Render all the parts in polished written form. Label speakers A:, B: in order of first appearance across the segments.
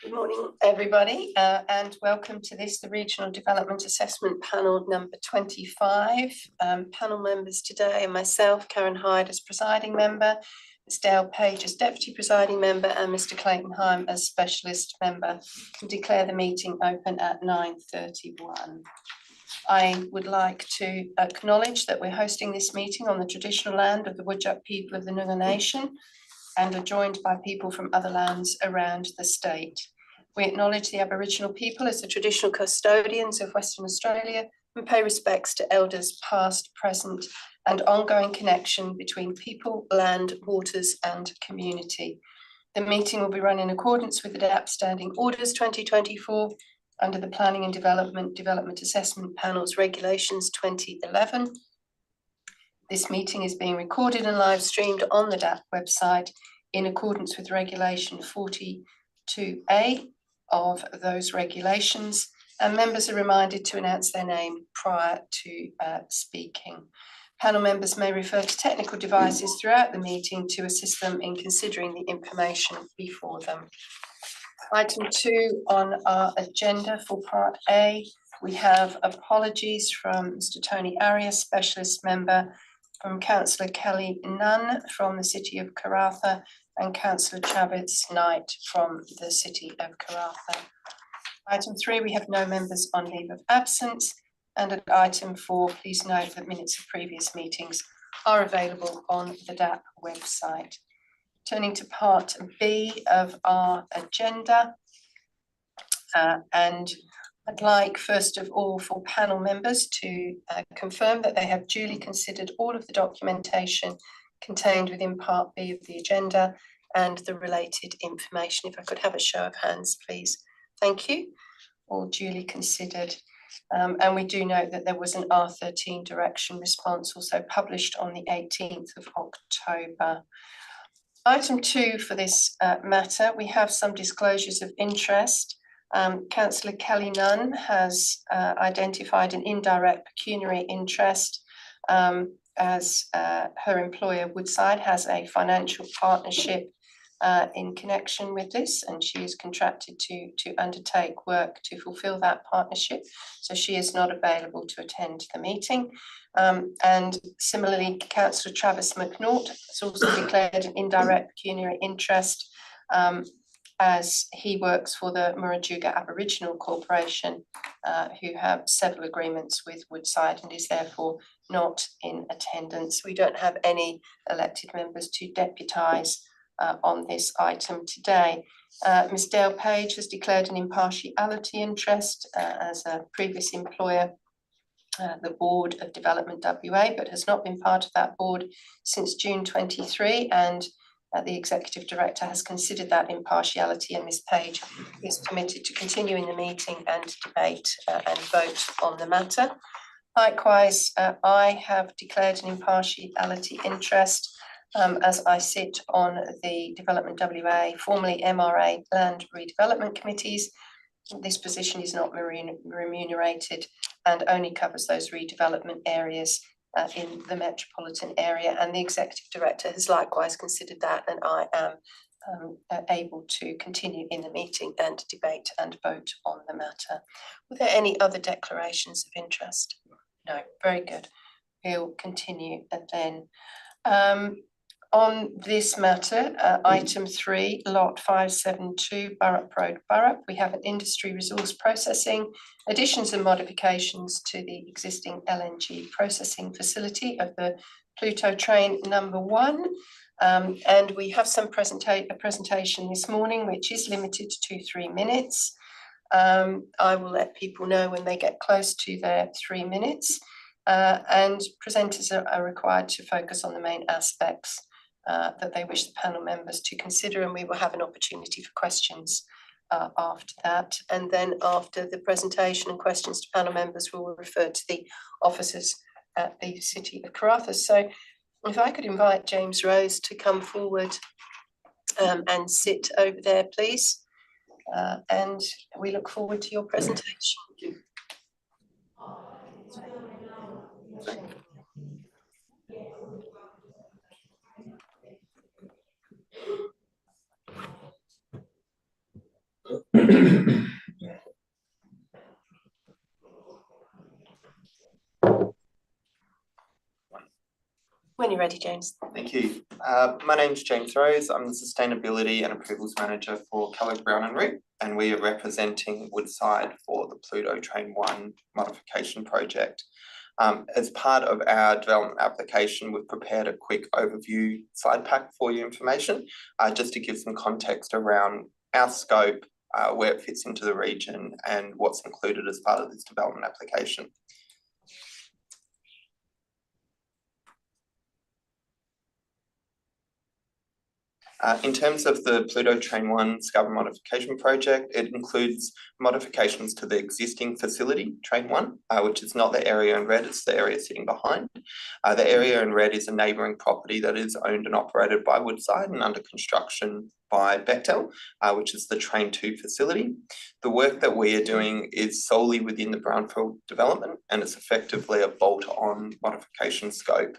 A: Good morning, everybody, and welcome to this, the Regional Development Assessment Panel number 25. Panel members today are myself, Karen Hyde, as presiding member, Ms Dale Page as deputy presiding member, and Mr Clayton Heim as specialist member. I declare the meeting open at 9:31. I would like to acknowledge that we're hosting this meeting on the traditional land of the Whadjuk people of the Noongar Nation and are joined by people from other lands around the state. We acknowledge the Aboriginal people as the traditional custodians of Western Australia and pay respects to elders past, present, and ongoing connection between people, land, waters, and community. The meeting will be run in accordance with the RDAP Standing Orders 2024 under the Planning and Development Assessment Panel's Regulations 2011. This meeting is being recorded and live streamed on the RDAP website in accordance with Regulation 42A of those regulations, and members are reminded to announce their name prior to speaking. Panel members may refer to technical devices throughout the meeting to assist them in considering the information before them. Item 2 on our agenda for Part A, we have apologies from Mr Tony Arias, specialist member, from Councillor Kelly Nunn from the City of Karratha, and Councillor Travis Knight from the City of Karratha. Item 3, we have no members on leave of absence, and at item 4, please note that minutes of previous meetings are available on the RDAP website. Turning to Part B of our agenda, and I'd like first of all for panel members to confirm that they have duly considered all of the documentation contained within Part B of the agenda and the related information. If I could have a show of hands, please. Thank you. All duly considered. And we do note that there was an R13 direction response also published on the 18th of October. Item 2 for this matter, we have some disclosures of interest. Councillor Kelly Nunn has identified an indirect pecuniary interest as her employer Woodside has a financial partnership in connection with this, and she is contracted to undertake work to fulfil that partnership, so she is not available to attend the meeting. And similarly, Councillor Travis McNaught has also declared an indirect pecuniary interest as he works for the Murujuga Aboriginal Corporation, who have several agreements with Woodside and is therefore not in attendance. We don't have any elected members to deputise on this item today. Ms Dale Page has declared an impartiality interest as a previous employer, the Board of Development WA, but has not been part of that board since June 23, and the Executive Director has considered that impartiality, and Ms Page is permitted to continue in the meeting and debate and vote on the matter. Likewise, I have declared an impartiality interest as I sit on the Development WA, formerly MRA Land Redevelopment Committees. This position is not remunerated and only covers those redevelopment areas in the metropolitan area, and the Executive Director has likewise considered that, and I am able to continue in the meeting and debate and vote on the matter. Were there any other declarations of interest? No, very good. We'll continue then. On this matter, item 3, lot 572, Burrup Road, Burrup, we have an industry resource processing, additions and modifications to the existing LNG processing facility of the Pluto train number 1. And we have some presentation this morning, which is limited to 3 minutes. I will let people know when they get close to their 3 minutes. And presenters are required to focus on the main aspects that they wish the panel members to consider, and we will have an opportunity for questions after that. And then after the presentation and questions to panel members, we will refer to the officers at the City of Karratha. So if I could invite James Rose to come forward and sit over there, please. And we look forward to your presentation. When you're ready, James.
B: Thank you. My name's James Rose. I'm the Sustainability and Approvals Manager for Kellogg Brown and Root, and we are representing Woodside for the Pluto Train 1 modification project. As part of our development application, we've prepared a quick overview slide pack for your information, just to give some context around our scope, where it fits into the region, and what's included as part of this development application. In terms of the Pluto Train 1 Scarborough Modification Project, it includes modifications to the existing facility, Train 1, which is not the area in red, it's the area sitting behind. The area in red is a neighbouring property that is owned and operated by Woodside and under construction by Bechtel, which is the Train 2 facility. The work that we are doing is solely within the brownfield development, and it's effectively a bolt-on modification scope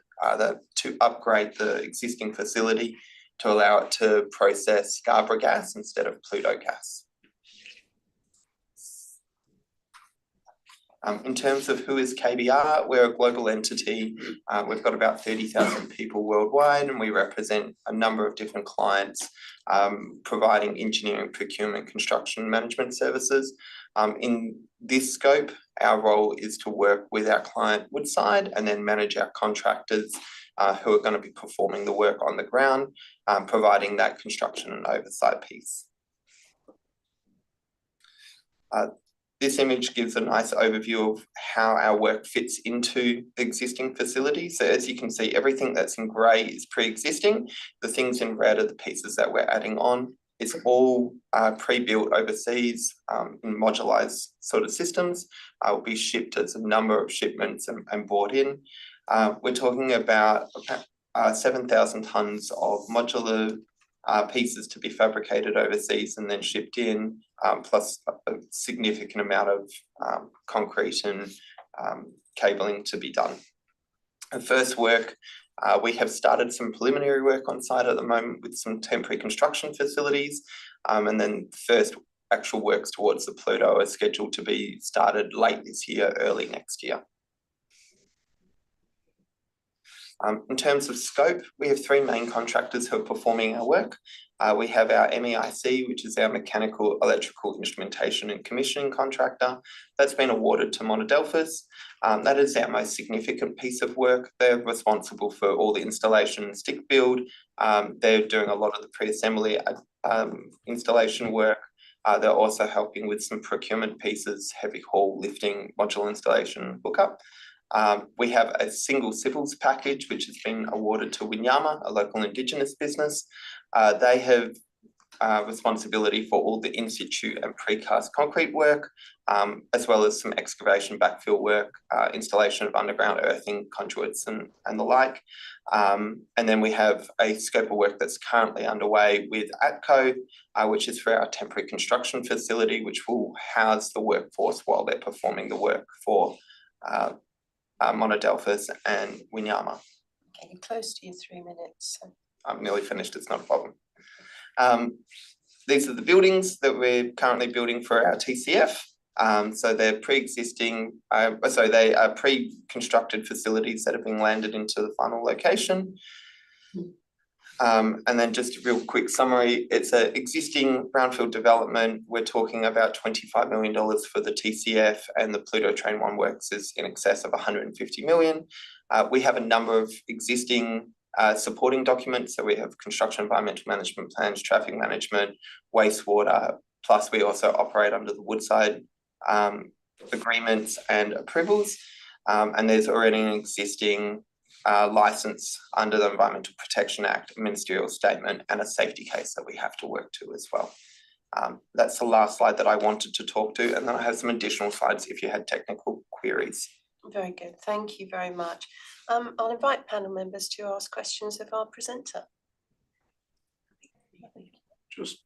B: to upgrade the existing facility to allow it to process Scarborough gas instead of Pluto gas. In terms of who is KBR, we're a global entity. We've got about 30,000 people worldwide, and we represent a number of different clients, providing engineering, procurement, construction management services. In this scope, our role is to work with our client Woodside and then manage our contractors who are going to be performing the work on the ground, providing that construction and oversight piece. This image gives a nice overview of how our work fits into the existing facility. So as you can see, everything that's in grey is pre-existing. The things in red are the pieces that we're adding on. It's all pre-built overseas in modularised sort of systems. Will be shipped as a number of shipments and brought in. We're talking about 7,000 tonnes of modular pieces to be fabricated overseas and then shipped in, plus a significant amount of concrete and cabling to be done. The first work, we have started some preliminary work on site at the moment with some temporary construction facilities, and then first actual works towards the Pluto are scheduled to be started late this year, early next year. In terms of scope, we have 3 main contractors who are performing our work. We have our MEIC, which is our mechanical, electrical, instrumentation and commissioning contractor. That's been awarded to Monadelphous. That is our most significant piece of work. They're responsible for all the installation and stick build. They're doing a lot of the pre-assembly installation work. They're also helping with some procurement pieces, heavy haul, lifting, module installation, hookup. We have a single civils package which has been awarded to Winyama, a local Indigenous business. They have responsibility for all the in situ and precast concrete work, as well as some excavation backfill work, installation of underground earthing conduits and the like. And then we have a scope of work that's currently underway with ATCO, which is for our temporary construction facility, which will house the workforce while they're performing the work for Monadelphous and Winyama.
A: Okay, you're close to your 3 minutes. So.
B: I'm nearly finished, it's not a problem. These are the buildings that we're currently building for our TCF. So they're pre-existing, they are pre-constructed facilities that have been landed into the final location. And then just a real quick summary, it's an existing brownfield development. We're talking about $25 million for the TCF, and the Pluto Train 1 works is in excess of 150 million. We have a number of existing supporting documents. So we have construction environmental management plans, traffic management, wastewater, plus we also operate under the Woodside agreements and approvals. And there's already an existing license under the Environmental Protection Act, a ministerial statement, and a safety case that we have to work to as well. That's the last slide that I wanted to talk to, and then I have some additional slides if you had technical queries.
A: Very good, thank you very much. I'll invite panel members to ask questions of our presenter.
C: Just,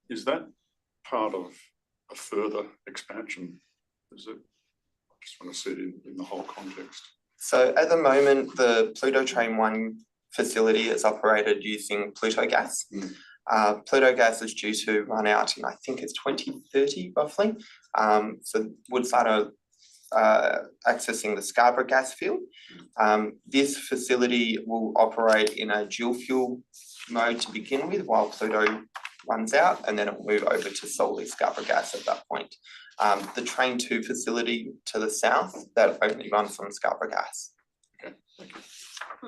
C: is that part of a further expansion? Is it? I just want to see it in the whole context.
B: So at the moment, the Pluto Train 1 facility is operated using Pluto gas. Pluto gas is due to run out in, I think it's 2030 roughly. So Woodside are accessing the Scarborough gas field. This facility will operate in a dual fuel mode to begin with while Pluto runs out, and then it will move over to solely Scarborough gas at that point. The Train 2 facility to the south, that only runs on Scarborough gas.
C: Okay, thank you.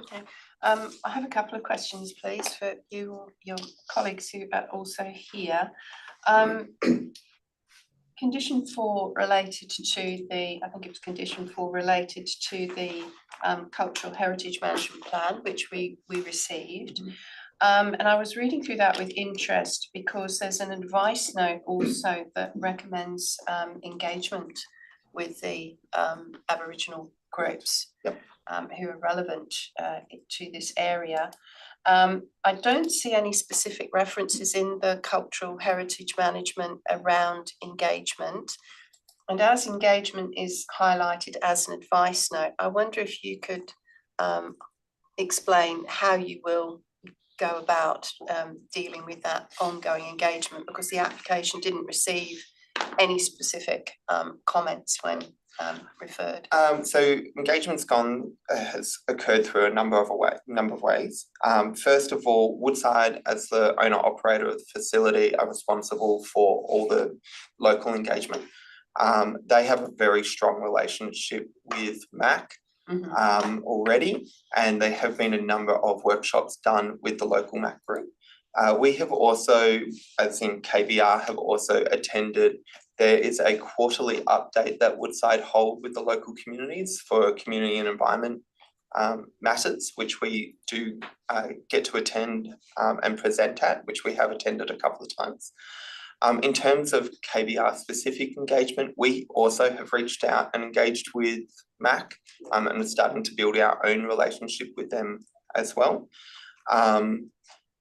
A: Okay, I have a couple of questions, please, for you or your colleagues who are also here. Condition 4 related to the, I think it was condition 4 related to the cultural heritage management plan, which we received. And I was reading through that with interest because there's an advice note also that recommends engagement with the Aboriginal groups who are relevant to this area. I don't see any specific references in the cultural heritage management around engagement. And as engagement is highlighted as an advice note, I wonder if you could explain how you will go about dealing with that ongoing engagement, because the application didn't receive any specific comments when referred.
B: So engagement's has occurred through a number of ways. First of all, Woodside, as the owner operator of the facility, are responsible for all the local engagement. They have a very strong relationship with MAC already, and there have been a number of workshops done with the local MAC group. We have also, as in KBR, have also attended. There is a quarterly update that Woodside hold with the local communities for community and environment matters, which we do get to attend and present at, which we have attended a couple of times. In terms of KBR specific engagement, we also have reached out and engaged with MAC and are starting to build our own relationship with them as well.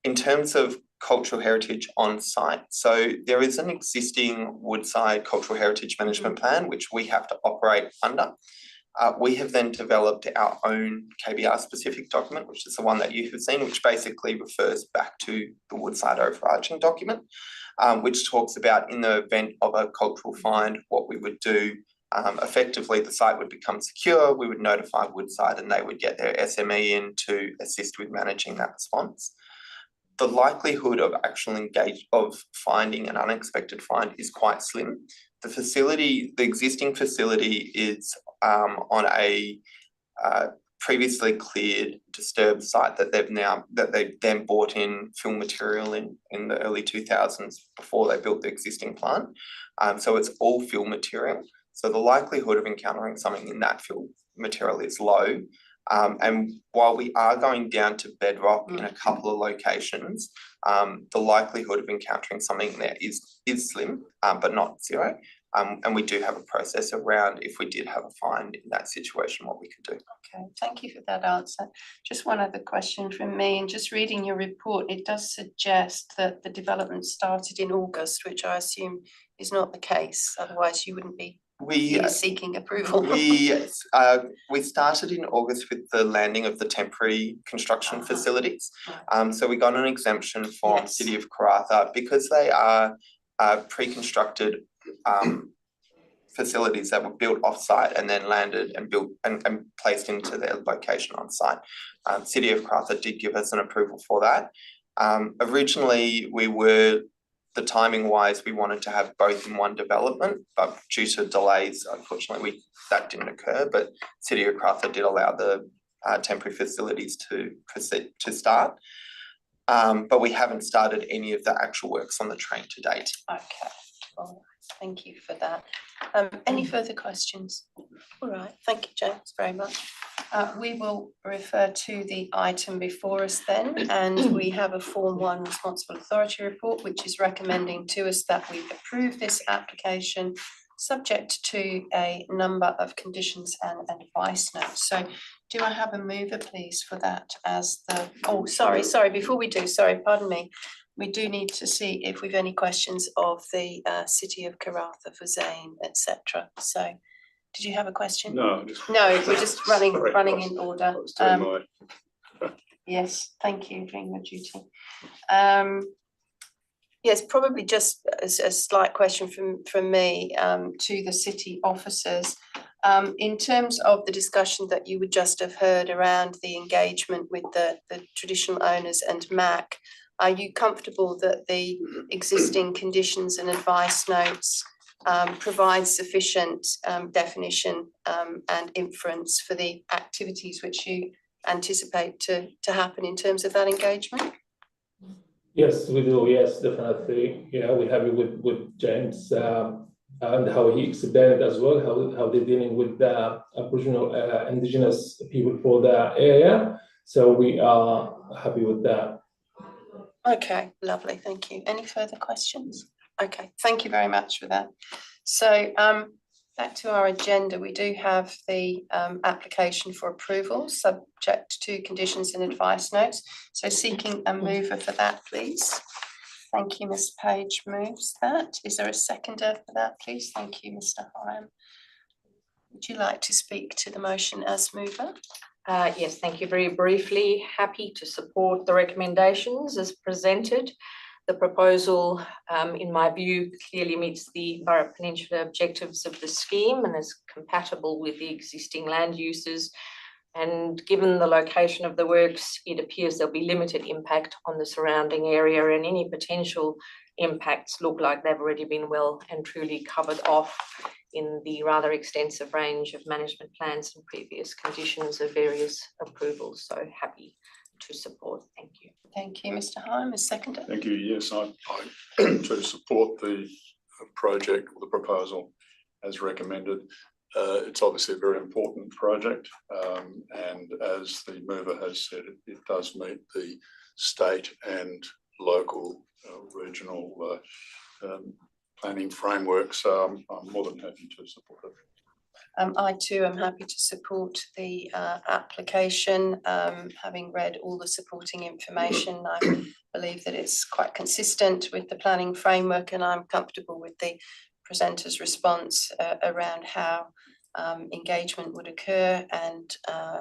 B: In terms of cultural heritage on site, so there is an existing Woodside cultural heritage management plan which we have to operate under. We have then developed our own KBR specific document, which is the one that you have seen, which basically refers back to the Woodside overarching document, which talks about in the event of a cultural find, what we would do. Effectively, the site would become secure, we would notify Woodside and they would get their SME in to assist with managing that response. The likelihood of finding an unexpected find is quite slim. The existing facility is on a previously cleared disturbed site that they then bought in fill material in the early 2000s before they built the existing plant. So it's all fill material. So the likelihood of encountering something in that fill material is low. And while we are going down to bedrock in a couple of locations, the likelihood of encountering something there is slim, but not zero. And we do have a process around if we did have a find in that situation, what we could do.
A: Okay, thank you for that answer. Just one other question from me, and just reading your report, it does suggest that the development started in August, which I assume is not the case, otherwise you wouldn't be seeking approval.
B: We started in August with the landing of the temporary construction facilities. So we got an exemption from City of Karratha because they are pre-constructed facilities that were built off-site and then landed and built and placed into their location on site. City of Karratha did give us an approval for that. Originally, the timing wise, we wanted to have both in one development, but due to delays, unfortunately, that didn't occur. But City of Karratha did allow the temporary facilities to proceed to start. But we haven't started any of the actual works on the train to date.
A: Okay, all right. Thank you for that. Any further questions? All right, thank you, James, very much. We will refer to the item before us then, and we have a Form 1 Responsible Authority Report, which is recommending to us that we approve this application subject to a number of conditions and advice notes. So do I have a mover, please, for that as the, oh, sorry, before we do, pardon me. We do need to see if we've any questions of the City of Karratha for Zane, etc. So, did you have a question?
C: No,
A: we're just running in order. Yes, thank you, doing your duty. Yes, probably just a slight question from me to the city officers. In terms of the discussion that you would just have heard around the engagement with the traditional owners and MAC, are you comfortable that the existing conditions and advice notes provide sufficient definition and inference for the activities which you anticipate to happen in terms of that engagement?
D: Yes, we do. Yes, definitely. Yeah, we're happy with James and how he explained as well, how they're dealing with the Aboriginal Indigenous people for the area. So we are happy with that.
A: Okay, lovely, thank you. Any further questions? Okay, thank you very much for that. So back to our agenda, we do have the application for approval subject to conditions and advice notes. So seeking a mover for that, please. Thank you, Ms. Page moves that. Is there a seconder for that, please? Thank you, Mr. Hyam. Would you like to speak to the motion as mover?
E: Yes, thank you. Very briefly, happy to support the recommendations as presented. The proposal, in my view, clearly meets the Burrup Peninsula objectives of the scheme and is compatible with the existing land uses. And given the location of the works, it appears there'll be limited impact on the surrounding area, and any potential impacts look like they've already been well and truly covered off in the rather extensive range of management plans and previous conditions of various approvals. So happy to support. Thank you.
A: Thank you, Mr. Hyam. A seconder.
C: Thank you. Yes, I to support the project or the proposal as recommended. It's obviously a very important project, and as the mover has said, it does meet the state and local regional planning framework, so I'm more than happy to support it.
A: I too am happy to support the application. Having read all the supporting information, I believe that it's quite consistent with the planning framework, and I'm comfortable with the presenter's response around how engagement would occur and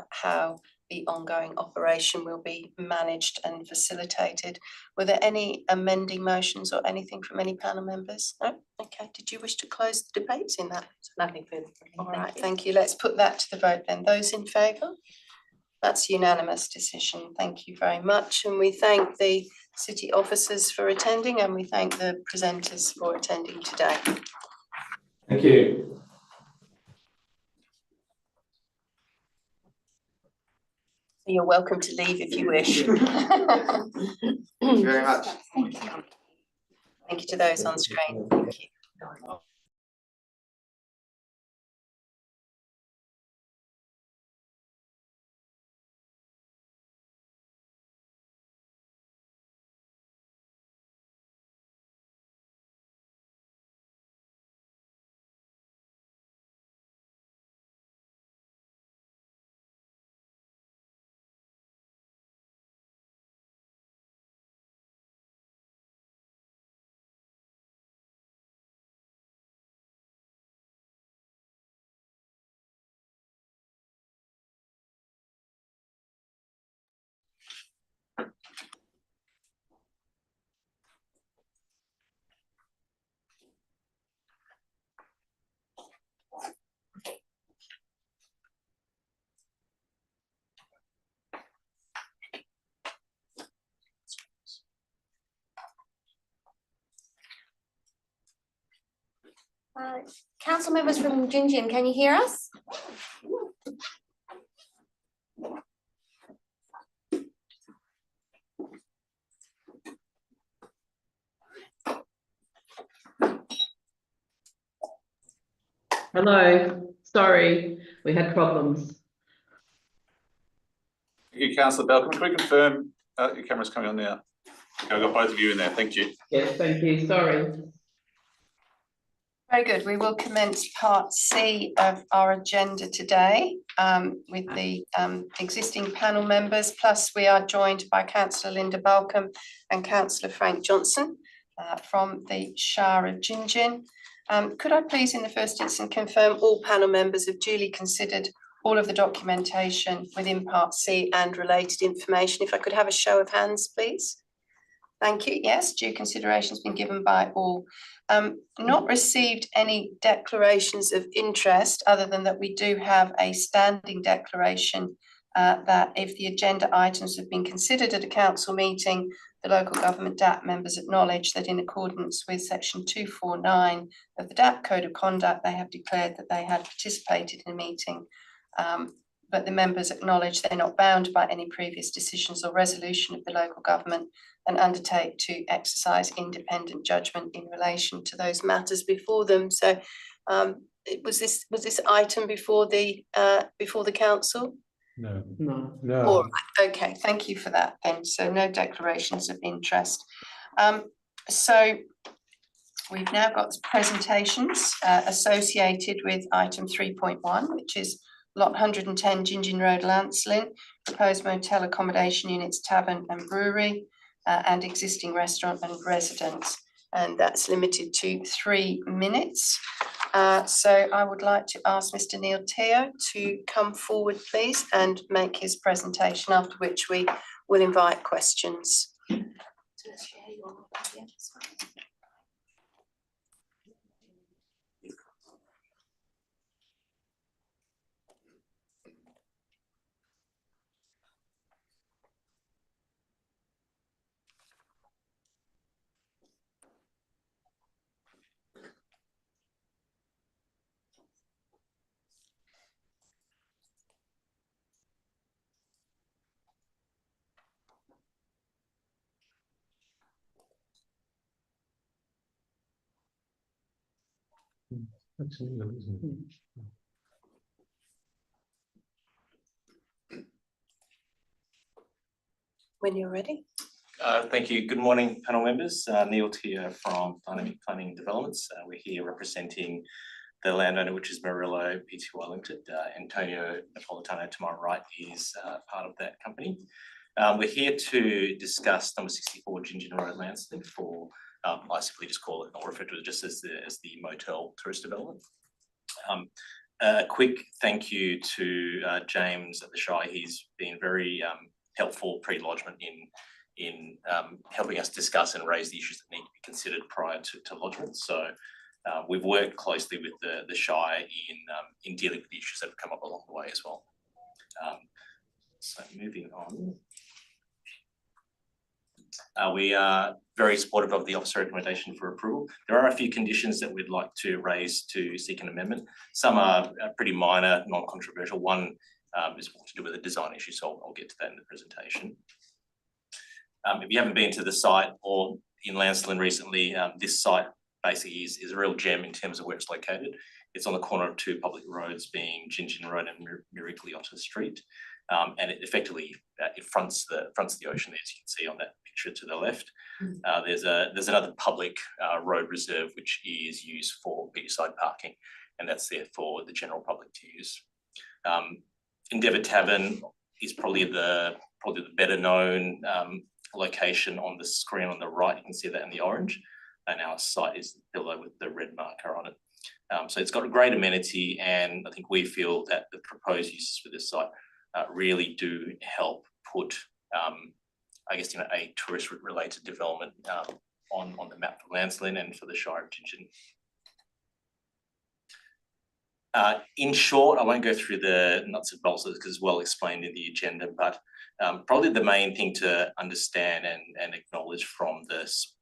A: how the ongoing operation will be managed and facilitated. Were there any amending motions or anything from any panel members? No? Okay. Did you wish to close the debates in that?
E: Nothing further.
A: All right, thank you. Let's put that to the vote then. Those in favour? That's unanimous decision. Thank you very much. And we thank the city officers for attending, and we thank the presenters for attending today.
D: Thank you.
A: You're welcome to leave if you wish.
B: Thank you very much.
A: Thank you to those on screen. Thank you.
F: Council members from Gingin, can you hear us?
G: Hello, sorry, we had problems.
H: Thank you, Councillor Bell. Can we confirm your camera's coming on now? Okay, I've got both of you in there. Thank you.
G: Yes, thank you, sorry.
A: Very good. We will commence part C of our agenda today with the existing panel members, plus we are joined by Councillor Linda Balcombe and Councillor Frank Johnson from the Shire of Gingin. Could I please in the first instance confirm all panel members have duly considered all of the documentation within part C and related information? If I could have a show of hands, please. Thank you. Yes, due consideration has been given by all. Not received any declarations of interest other than that we do have a standing declaration that if the agenda items have been considered at a council meeting, the local government DAP members acknowledge that in accordance with section 249 of the DAP Code of Conduct, they have declared that they had participated in a meeting. But the members acknowledge they're not bound by any previous decisions or resolution of the local government and undertake to exercise independent judgment in relation to those matters before them. So was this item before the council?
G: No.
A: All right, okay, thank you for that then. So no declarations of interest. So we've now got presentations associated with item 3.1, which is lot 110 Gingin Road, Lancelin, proposed motel accommodation units, tavern and brewery, and existing restaurant and residence. And that's limited to 3 minutes. So I would like to ask Mr. Neil Teo to come forward, please, and make his presentation, after which we will invite questions. When you're ready.
I: Thank you. Good morning, panel members. Neil Teo from Dynamic Planning Developments. We're here representing the landowner, which is Murillo Pty Limited. Antonio Napolitano to my right is part of that company. We're here to discuss number 64 Gingin Road, Lancelin for, I simply just call it, I'll refer to it just as the motel tourist development. A quick thank you to James at the Shire. He's been very helpful pre-lodgement in helping us discuss and raise the issues that need to be considered prior to lodgement. So we've worked closely with the Shire in dealing with the issues that have come up along the way as well. So moving on. We are very supportive of the officer recommendation for approval. There are a few conditions that we'd like to raise to seek an amendment. Some are pretty minor, non-controversial. One is more to do with a design issue, so I'll get to that in the presentation. If you haven't been to the site or in Lancelin recently, this site basically is a real gem in terms of where it's located. It's on the corner of two public roads, being Gingin Road and Murigliotta Street. And it effectively it fronts the ocean, as you can see on that picture to the left. There's another public road reserve which is used for beachside parking, and that's there for the general public to use. Endeavour Tavern is probably the better known location on the screen on the right. You can see that in the orange, and our site is the pillar with the red marker on it. So it's got a great amenity, and I think we feel that the proposed uses for this site really do help put, I guess, a tourist-related development on the map for Lancelin and for the Shire of Gingin. In short, I won't go through the nuts and bolts because it's well explained in the agenda, but probably the main thing to understand and acknowledge from this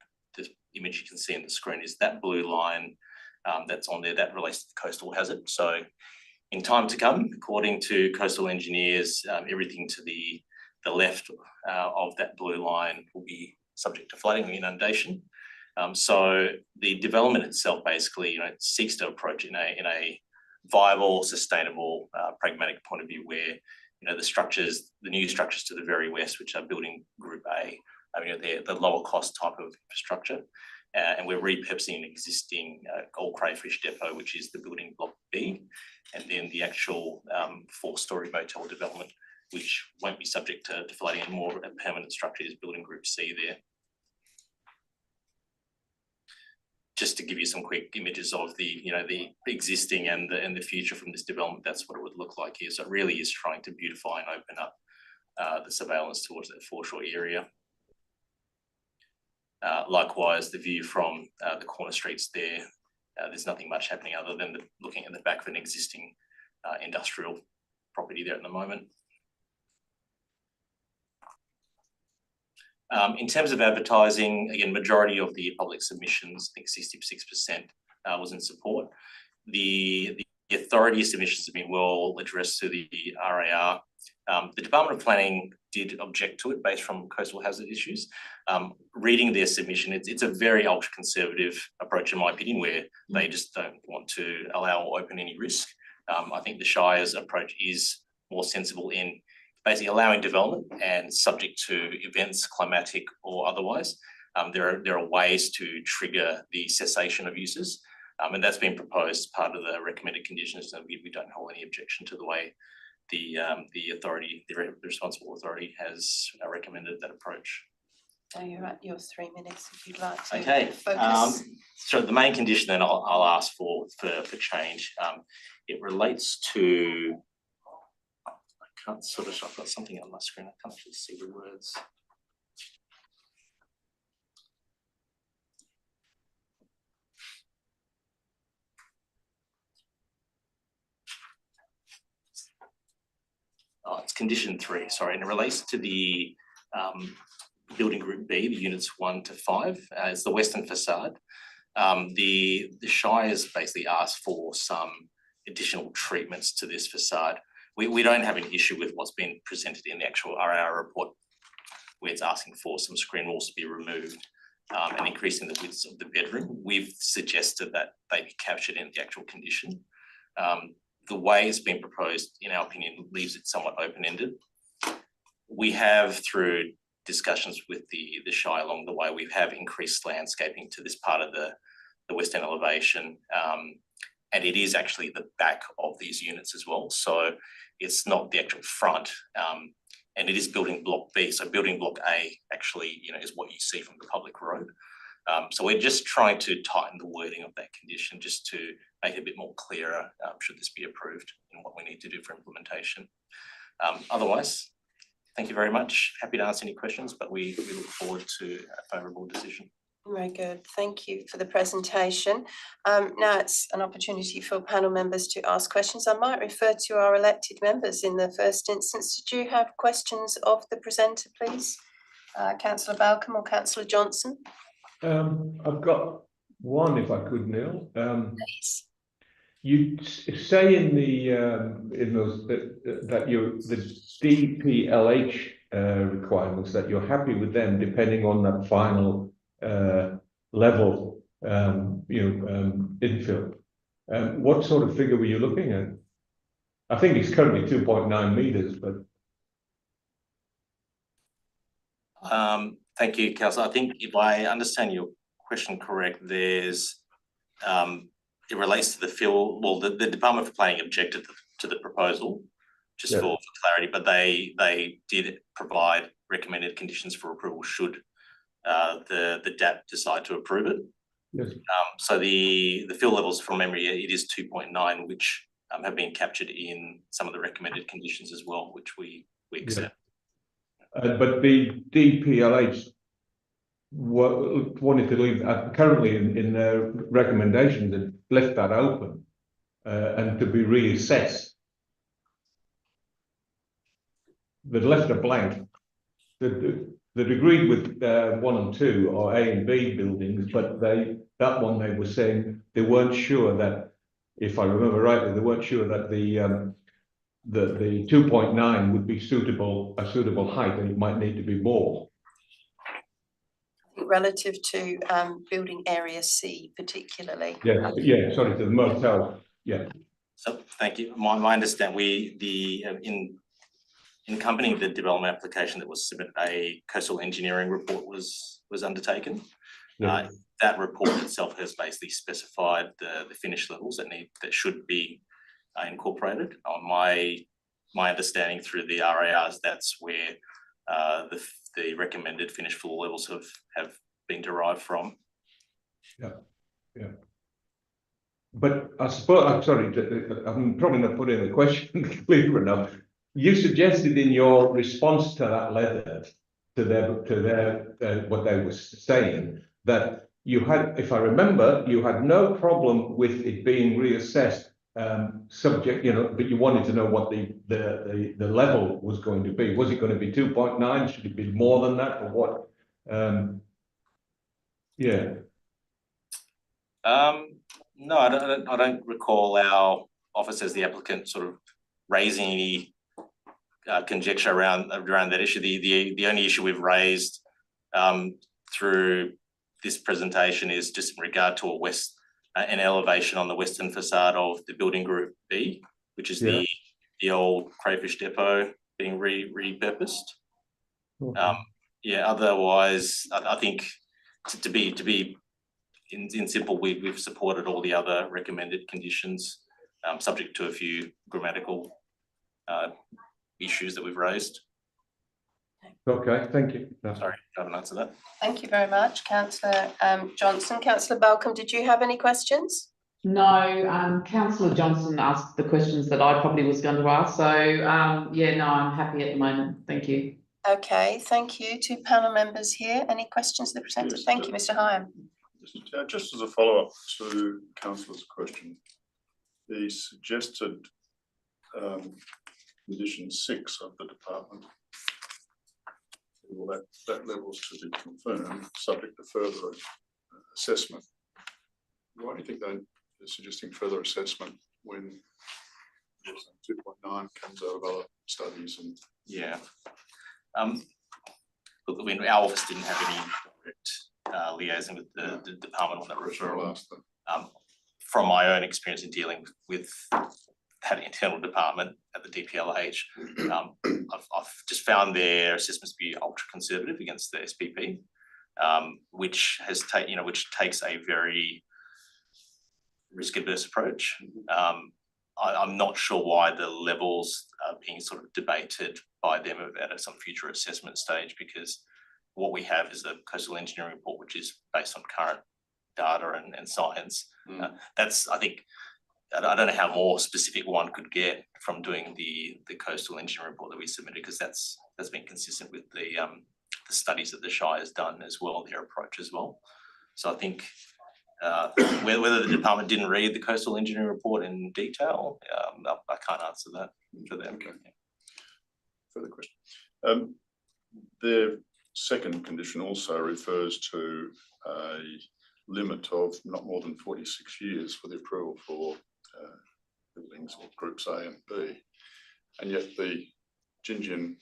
I: image you can see on the screen is that blue line that's on there that relates to coastal hazard. So in time to come, according to coastal engineers, everything to the left of that blue line will be subject to flooding or inundation. So the development itself basically, seeks to approach in a viable, sustainable, pragmatic point of view where, the new structures to the very west, which are building Group A, they're the lower cost type of infrastructure. And we're repurposing an existing gold crayfish depot, which is the building block B, and then the actual 4-story motel development, which won't be subject to flooding, and more a permanent structure is building Group C there. Just to give you some quick images of the existing and the future from this development, that's what it would look like here. So it really is trying to beautify and open up the surveillance towards that foreshore area. Likewise, the view from the corner streets there, there's nothing much happening other than looking at the back of an existing industrial property there at the moment. In terms of advertising, again, majority of the public submissions, I think 66% was in support. The authority submissions have been well addressed to the RAR. The Department of Planning did object to it based from coastal hazard issues. Reading their submission, it's a very ultra-conservative approach, in my opinion, where they just don't want to allow or open any risk. I think the Shire's approach is more sensible in basically allowing development and subject to events, climatic or otherwise. There are ways to trigger the cessation of uses, and that's been proposed as part of the recommended conditions, and we don't hold any objection to the way the authority, the responsible authority, has recommended that approach.
A: So you're at your 3 minutes if you'd like to
I: Okay.
A: focus.
I: So the main condition then I'll ask for change. It relates to, I've got something on my screen, I can't actually see the words. Oh, it's condition 3, sorry, and it relates to the building Group B, the units 1 to 5. It's the western facade. The Shire's basically asked for some additional treatments to this facade. We don't have an issue with what's been presented in the actual RR report, where it's asking for some screen walls to be removed and increasing the widths of the bedroom. We've suggested that they be captured in the actual condition. The way it's been proposed, in our opinion, leaves it somewhat open-ended. We have, through discussions with the Shire along the way, we have increased landscaping to this part of the western elevation, and it is actually the back of these units as well. So it's not the actual front, and it is building block B. So building block A actually, is what you see from the public road. So we're just trying to tighten the wording of that condition just to make it a bit more clearer should this be approved and what we need to do for implementation. Otherwise, thank you very much. Happy to answer any questions, but we look forward to a favourable decision.
A: Very good. Thank you for the presentation. Now it's an opportunity for panel members to ask questions. I might refer to our elected members in the first instance. Did you have questions of the presenter, please? Councillor Balcombe or Councillor Johnson?
J: I've got one, if I could, Neil.
A: Please.
J: You say in the the DPLH requirements that you're happy with them depending on that final level, infill. What sort of figure were you looking at? I think it's currently 2.9 meters, but.
I: Thank you, Councillor. I think if I understand your question correct, there's it relates to the fill. Well, the Department for Planning objected to the proposal, just for clarity, but they did provide recommended conditions for approval should the DAP decide to approve it.
J: Yes.
I: So the fill levels from memory, it is 2.9, which have been captured in some of the recommended conditions as well, which we accept.
J: But the DPLH wanted to leave currently in their recommendations and left that open and to be reassessed. They'd left it blank. They'd they'd agreed with 1 and 2 or A and B buildings, but that one they were saying they weren't sure that, if I remember rightly, they weren't sure that the 2.9 would be a suitable height, and it might need to be more.
A: Relative to building area C particularly.
J: Yeah, yeah, sorry, to the motel, yeah.
I: So thank you. My understanding, in accompanying the development application that was submitted, a coastal engineering report was undertaken.
J: Yeah.
I: That report itself has basically specified the finish levels that should be incorporated. On my understanding through the RARs, that's where the recommended finish floor levels have been derived from.
J: Yeah, yeah. But I suppose, I'm sorry, I'm probably not putting the question clear enough. You suggested in your response to that letter, to their what they were saying, that you had, if I remember, you had no problem with it being reassessed, subject, but you wanted to know what the level was going to be. Was it going to be 2.9? Should it be more than that, or what? Yeah.
I: No, I don't recall our office as the applicant sort of raising any conjecture around that issue. The only issue we've raised through this presentation is just in regard to an elevation on the western facade of the building group B, which is the old crayfish depot being repurposed.
J: Okay.
I: Yeah, otherwise, I think to be in simple, we've supported all the other recommended conditions, subject to a few grammatical issues that we've raised.
J: Okay, thank you.
I: Sorry, I haven't answered that.
A: Thank you very much, Councillor Johnson. Councillor Balcombe, did you have any questions?
G: No, Councillor Johnson asked the questions that I probably was going to ask. So, yeah, no, I'm happy at the moment. Thank you.
A: Okay, thank you. To panel members here, any questions that are presented?
C: Yes,
A: thank you, Mr. Hyam.
C: Just as a follow-up to Councillor's question, the suggested condition 6 of the department, well, that level's to be confirmed, subject to further assessment. Why do you think they're suggesting further assessment when 2.9 comes out of other studies? And
I: yeah, look, I mean, our office didn't have any direct liaison with the department on that referral. From my own experience in dealing with that internal department at the DPLH, I've just found their assessments to be ultra conservative against the SPP, which takes a very risk adverse approach. I'm not sure why the levels are being sort of debated by them at some future assessment stage, because what we have is a coastal engineering report which is based on current data and science. That's, I think, I don't know how more specific one could get from doing the coastal engineering report that we submitted, because that's been consistent with the studies that the Shire has done as well, their approach as well. So I think whether the department didn't read the coastal engineering report in detail, I can't answer that for them.
C: Okay. Further question. The second condition also refers to a limit of not more than 46 years for the approval for buildings or groups A and B, and yet the Gingin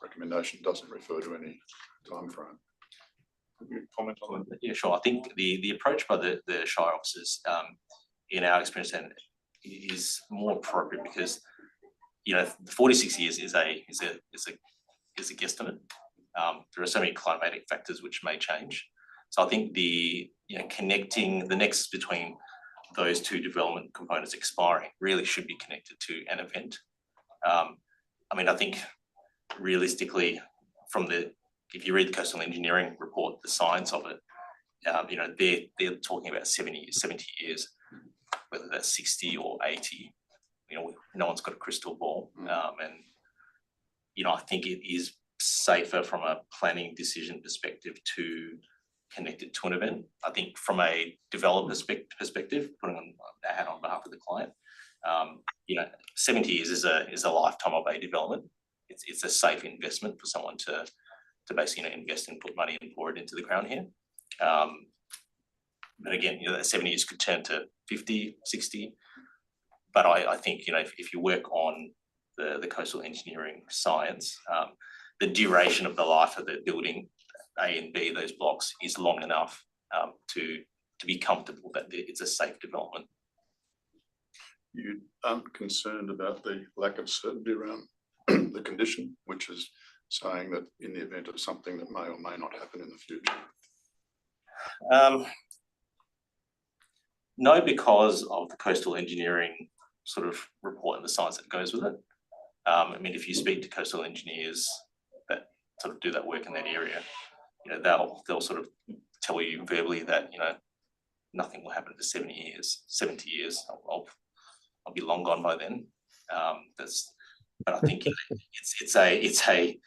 C: recommendation doesn't refer to any time frame. Can you comment on that?
I: Yeah, sure. I think the approach by the Shire officers, in our experience, is more appropriate because 46 years is a guesstimate. There are so many climatic factors which may change. So I think connecting the nexus between those two development components expiring really should be connected to an event. I mean, I think realistically, if you read the coastal engineering report, the science of it, they're talking about 70 years, whether that's 60 or 80. No one's got a crystal ball, and I think it is safer from a planning decision perspective to connect it to an event. I think from a developer perspective, putting on a hat on behalf of the client, 70 years is a lifetime of a development. It's a safe investment for someone to basically invest and put money and pour it into the ground here. But again, that 70 years could turn to 50, 60. But I think, if you work on the coastal engineering science, the duration of the life of the building A and B, those blocks, is long enough to be comfortable that it's a safe development.
C: You aren't concerned about the lack of certainty around the condition, which is saying that in the event of something that may or may not happen in the future?
I: No, because of the coastal engineering sort of report and the science that goes with it. I mean, if you speak to coastal engineers that sort of do that work in that area, they'll sort of tell you verbally that nothing will happen for 70 years. 70 years, I'll be long gone by then. But I think it's a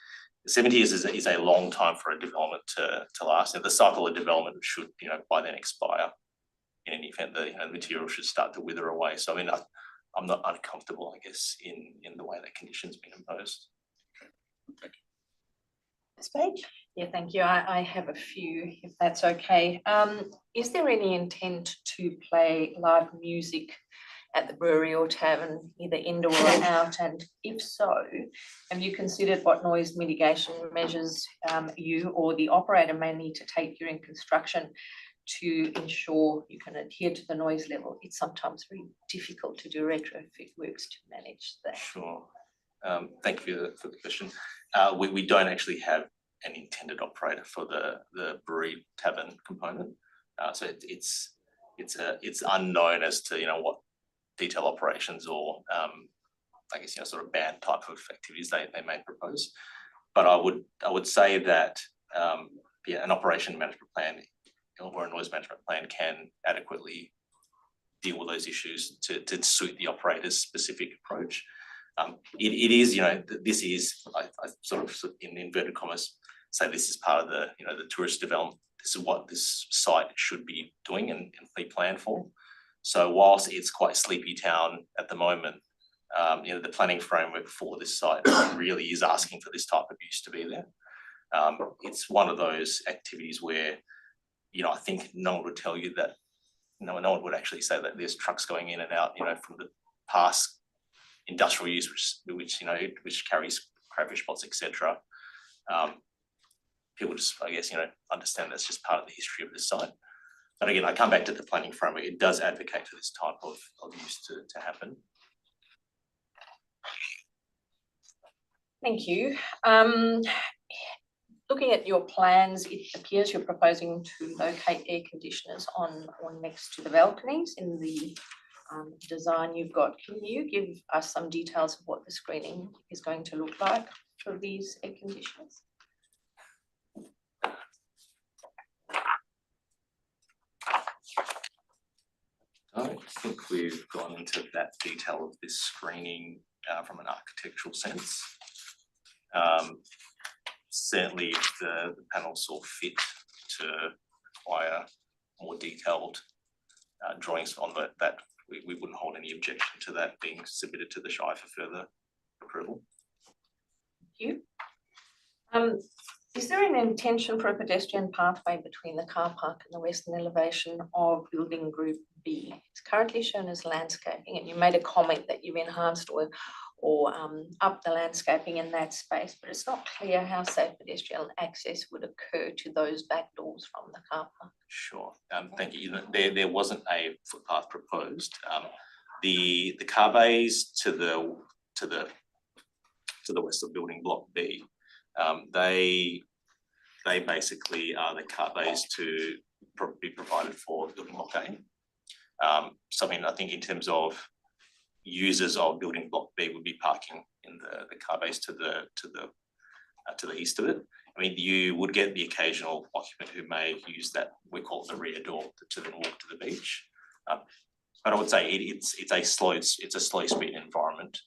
I: 70 years is a long time for a development to last. And the cycle of development should by then expire. In any event, the material should start to wither away. So I mean, I'm not uncomfortable, I guess, in the way that condition's been imposed.
C: Okay, thank you.
A: Ms. Page?
E: Yeah, thank you. I have a few, if that's okay. Is there any intent to play live music at the brewery or tavern, either indoor or out? And if so, have you considered what noise mitigation measures you or the operator may need to take during construction to ensure you can adhere to the noise level? It's sometimes very difficult to do retrofit works to manage that.
I: Sure. Thank you for the question. We don't actually have an intended operator for the brewery tavern component. So it's unknown as to what detail operations or I guess sort of band type of activities they may propose. But I would say that an operation management plan or a noise management plan can adequately deal with those issues to suit the operator's specific approach. It is, this is, I sort of in inverted commas say this is part of the tourist development. This is what this site should be doing and be planned for. So whilst it's quite sleepy town at the moment, the planning framework for this site really is asking for this type of use to be there. It's one of those activities where I think no one would tell you that, no one would actually say that there's trucks going in and out, from the past industrial use, which carries crayfish pots, etc. People just, I guess, understand that's just part of the history of this site. But again, I come back to the planning framework. It does advocate for this type of use to happen.
E: Thank you. Looking at your plans, it appears you're proposing to locate air conditioners on or next to the balconies in the design you've got. Can you give us some details of what the screening is going to look like for these air conditioners?
I: I don't think we've gone into that detail of this screening from an architectural sense. Certainly, if the panels saw fit to require more detailed drawings on that, we wouldn't hold any objection to that being submitted to the Shire for further approval.
E: Thank you. Is there an intention for a pedestrian pathway between the car park and the western elevation of building group B? It's currently shown as landscaping, and you made a comment that you've enhanced or up the landscaping in that space, but it's not clear how safe pedestrian access would occur to those back doors from the car park.
I: Sure. Thank you. There wasn't a footpath proposed. The car bays to the west of building block B, they basically are the car bays to be provided for building block A. So I mean, I think in terms of users of building block B would be parking in the car bays to the east of it. I mean, you would get the occasional occupant who may use that, we call it the rear door, to then walk to the beach. But I would say it's a slow speed environment.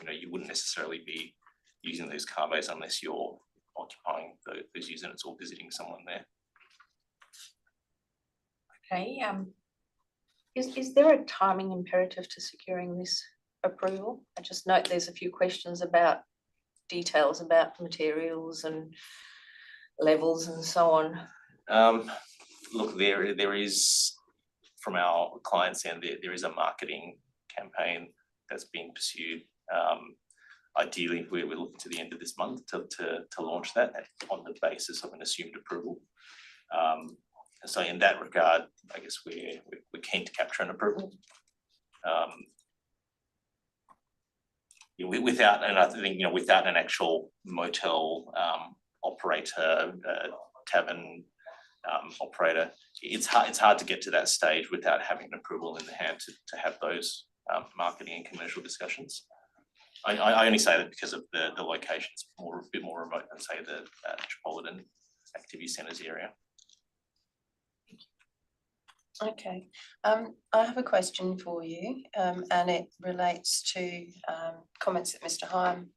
I: You wouldn't necessarily be using those car bays unless you're occupying those units or visiting someone there.
E: Okay. Is there a timing imperative to securing this approval? I just note there's a few questions about details about materials and levels and so on?
I: Look, there is, from our clients end, there is a marketing campaign that's being pursued. Ideally, we're looking to the end of this month to launch that on the basis of an assumed approval. So in that regard, I guess we're keen to capture an approval. Without, and I think, without an actual motel operator, tavern operator, it's hard to get to that stage without having an approval in the hand to have those marketing and commercial discussions. I only say that because of the location. It's a bit more remote than, say, the metropolitan activity centres area.
A: Okay, I have a question for you, and it relates to comments that Mr. Hyam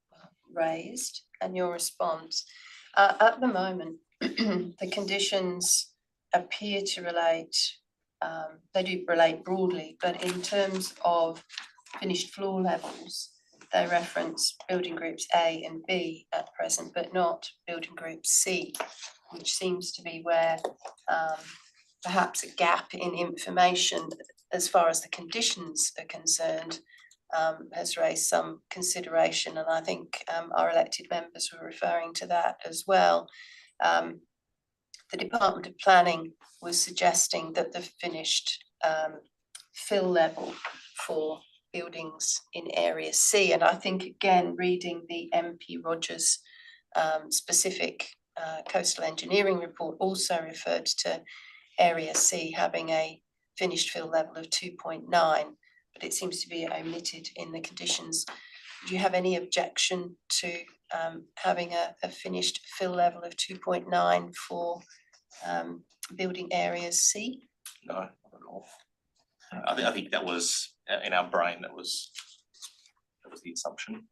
A: raised and your response. At the moment, the conditions appear to relate, they do relate broadly, but in terms of finished floor levels, they reference building groups A and B at present, but not building group C, which seems to be where perhaps a gap in information as far as the conditions are concerned has raised some consideration, and I think our elected members were referring to that as well. The Department of Planning was suggesting that the finished fill level for buildings in Area C, and I think, again, reading the MP Rogers specific coastal engineering report also referred to Area C having a finished fill level of 2.9, but it seems to be omitted in the conditions. Do you have any objection to having a finished fill level of 2.9 for building Areas C?
I: No, not at all. I think that was in our brain. That was the assumption.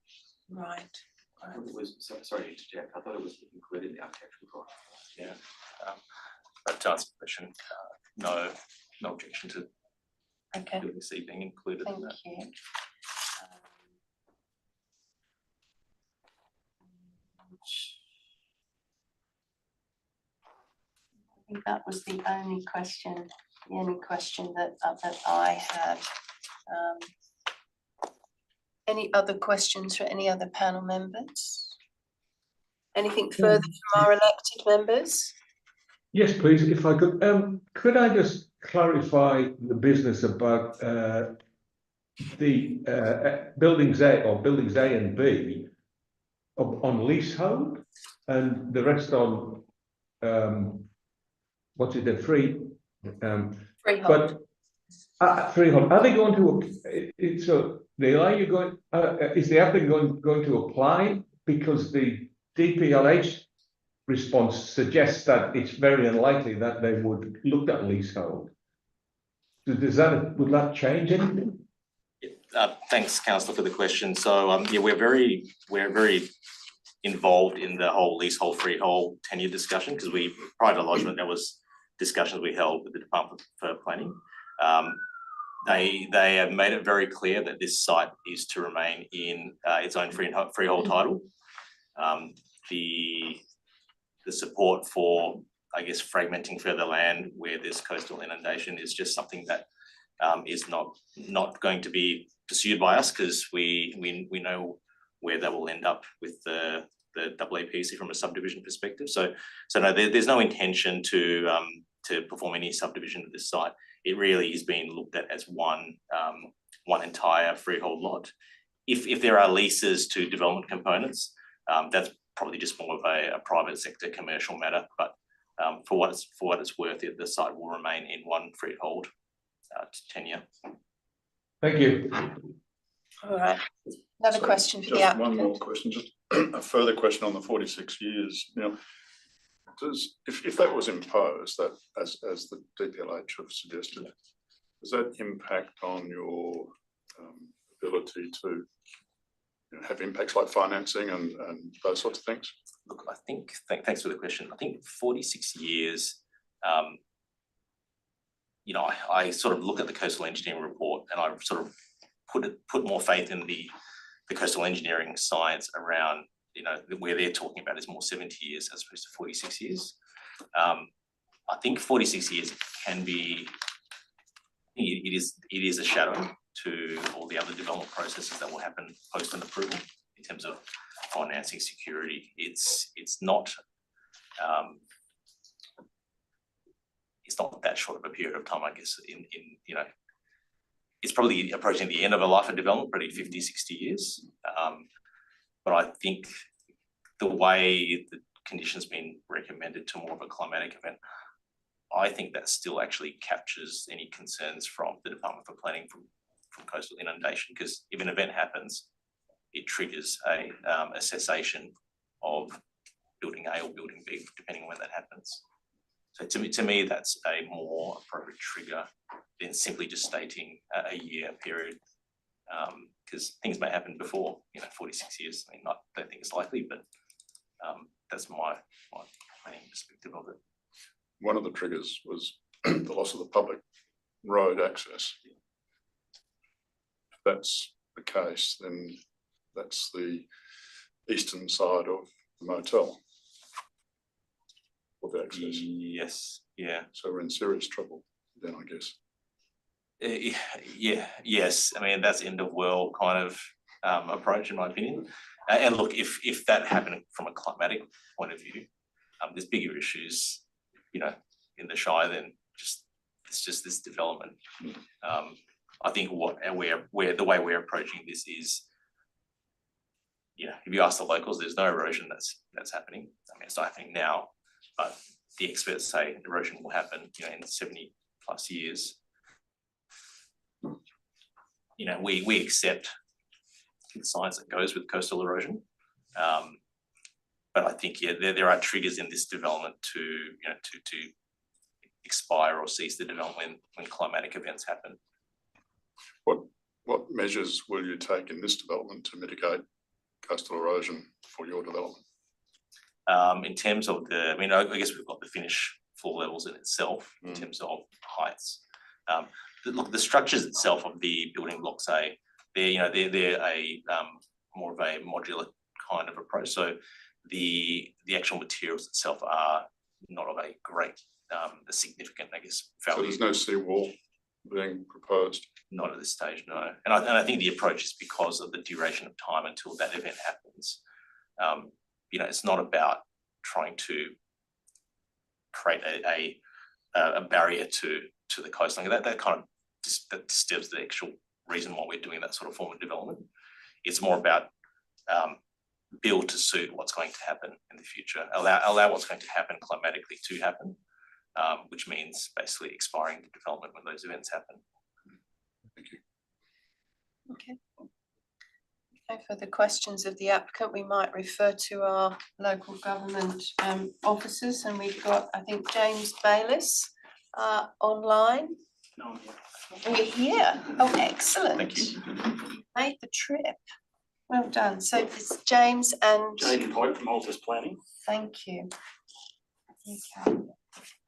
A: Right.
K: I thought it was, sorry to interject, I thought it was included in the architectural drawing.
I: Yeah. But to answer the question, no objection to building C being included in that.
A: Thank you. I think that was the only question that I had. Any other questions for any other panel members? Anything further from our elected members?
J: Yes, please, if I could I just clarify the business about the buildings A and B on leasehold and the rest on what's it, the freehold? But freehold. Are they going to? So are you going? Is the applicant going to apply because the DPLH response suggests that it's very unlikely that they would look at leasehold? So would that change anything?
I: Thanks, Councillor, for the question. So yeah, we're very involved in the whole leasehold freehold tenure discussion, because prior to lodgement there was discussions we held with the Department for Planning. They have made it very clear that this site is to remain in its own freehold title. The support for, I guess, fragmenting further land where there's coastal inundation is just something that is not going to be pursued by us, because we know where that will end up with the AAPC from a subdivision perspective. So no, there's no intention to perform any subdivision of this site. It really is being looked at as one entire freehold lot. If there are leases to development components, that's probably just more of a private sector commercial matter. But for what it's worth, the site will remain in one freehold tenure.
J: Thank you.
A: All right. Another question for the applicant.
C: One more question, just a further question on the 46 years. If that was imposed, that as the DPLH have suggested, does that impact on your ability to have impacts like financing and those sorts of things?
I: Look, I think, thanks for the question. I think 46 years, I sort of look at the coastal engineering report and I sort of put more faith in the coastal engineering science around where they're talking about is more 70 years as opposed to 46 years. I think 46 years can be, it is a shadow to all the other development processes that will happen post an approval in terms of financing security. It's not that short of a period of time, I guess, it's probably approaching the end of a life of development, probably 50, 60 years. But I think the way the conditions been recommended to more of a climatic event, I think that still actually captures any concerns from the Department for Planning from coastal inundation, because if an event happens, it triggers a cessation of building A or building B, depending on when that happens. So to me, that's a more appropriate trigger than simply just stating a year period, because things may happen before 46 years. I mean, I don't think it's likely, but that's my planning perspective of it.
C: One of the triggers was the loss of the public road access. If that's the case, then that's the eastern side of the motel with access.
I: Yes, yeah.
C: So we're in serious trouble then, I guess.
I: Yes. I mean, that's end of world kind of approach, in my opinion. And look, if that happened from a climatic point of view, there's bigger issues, in the Shire than it's just this development. I think the way we're approaching this is, if you ask the locals, there's no erosion that's happening. I mean, it's not happening now, but the experts say erosion will happen, in 70 plus years. We accept the science that goes with coastal erosion. But I think, there are triggers in this development to expire or cease the development when climatic events happen.
C: What measures will you take in this development to mitigate coastal erosion for your development?
I: In terms of I guess we've got the finished floor levels in itself in terms of heights. The structures itself of the building blocks, they're a more of a modular kind of approach. So the actual materials itself are not of a great, a significant, I guess, value.
C: So there's no seawall being proposed?
I: Not at this stage, no. And I think the approach is because of the duration of time until that event happens. It's not about trying to create a barrier to the coastline. That kind of that disturbs the actual reason why we're doing that sort of form of development. It's more about build to suit what's going to happen in the future, allow what's going to happen climatically to happen, which means basically expiring the development when those events happen.
C: Thank you.
A: Okay. No further questions of the applicant. We might refer to our local government officers, and we've got, I think, James Bayliss online.
L: No,
A: We're here. Oh, excellent.
I: Thank you.
A: Made the trip. Well done. So it's James and
L: Jaden Pope from Altus Planning.
A: thank you. Okay.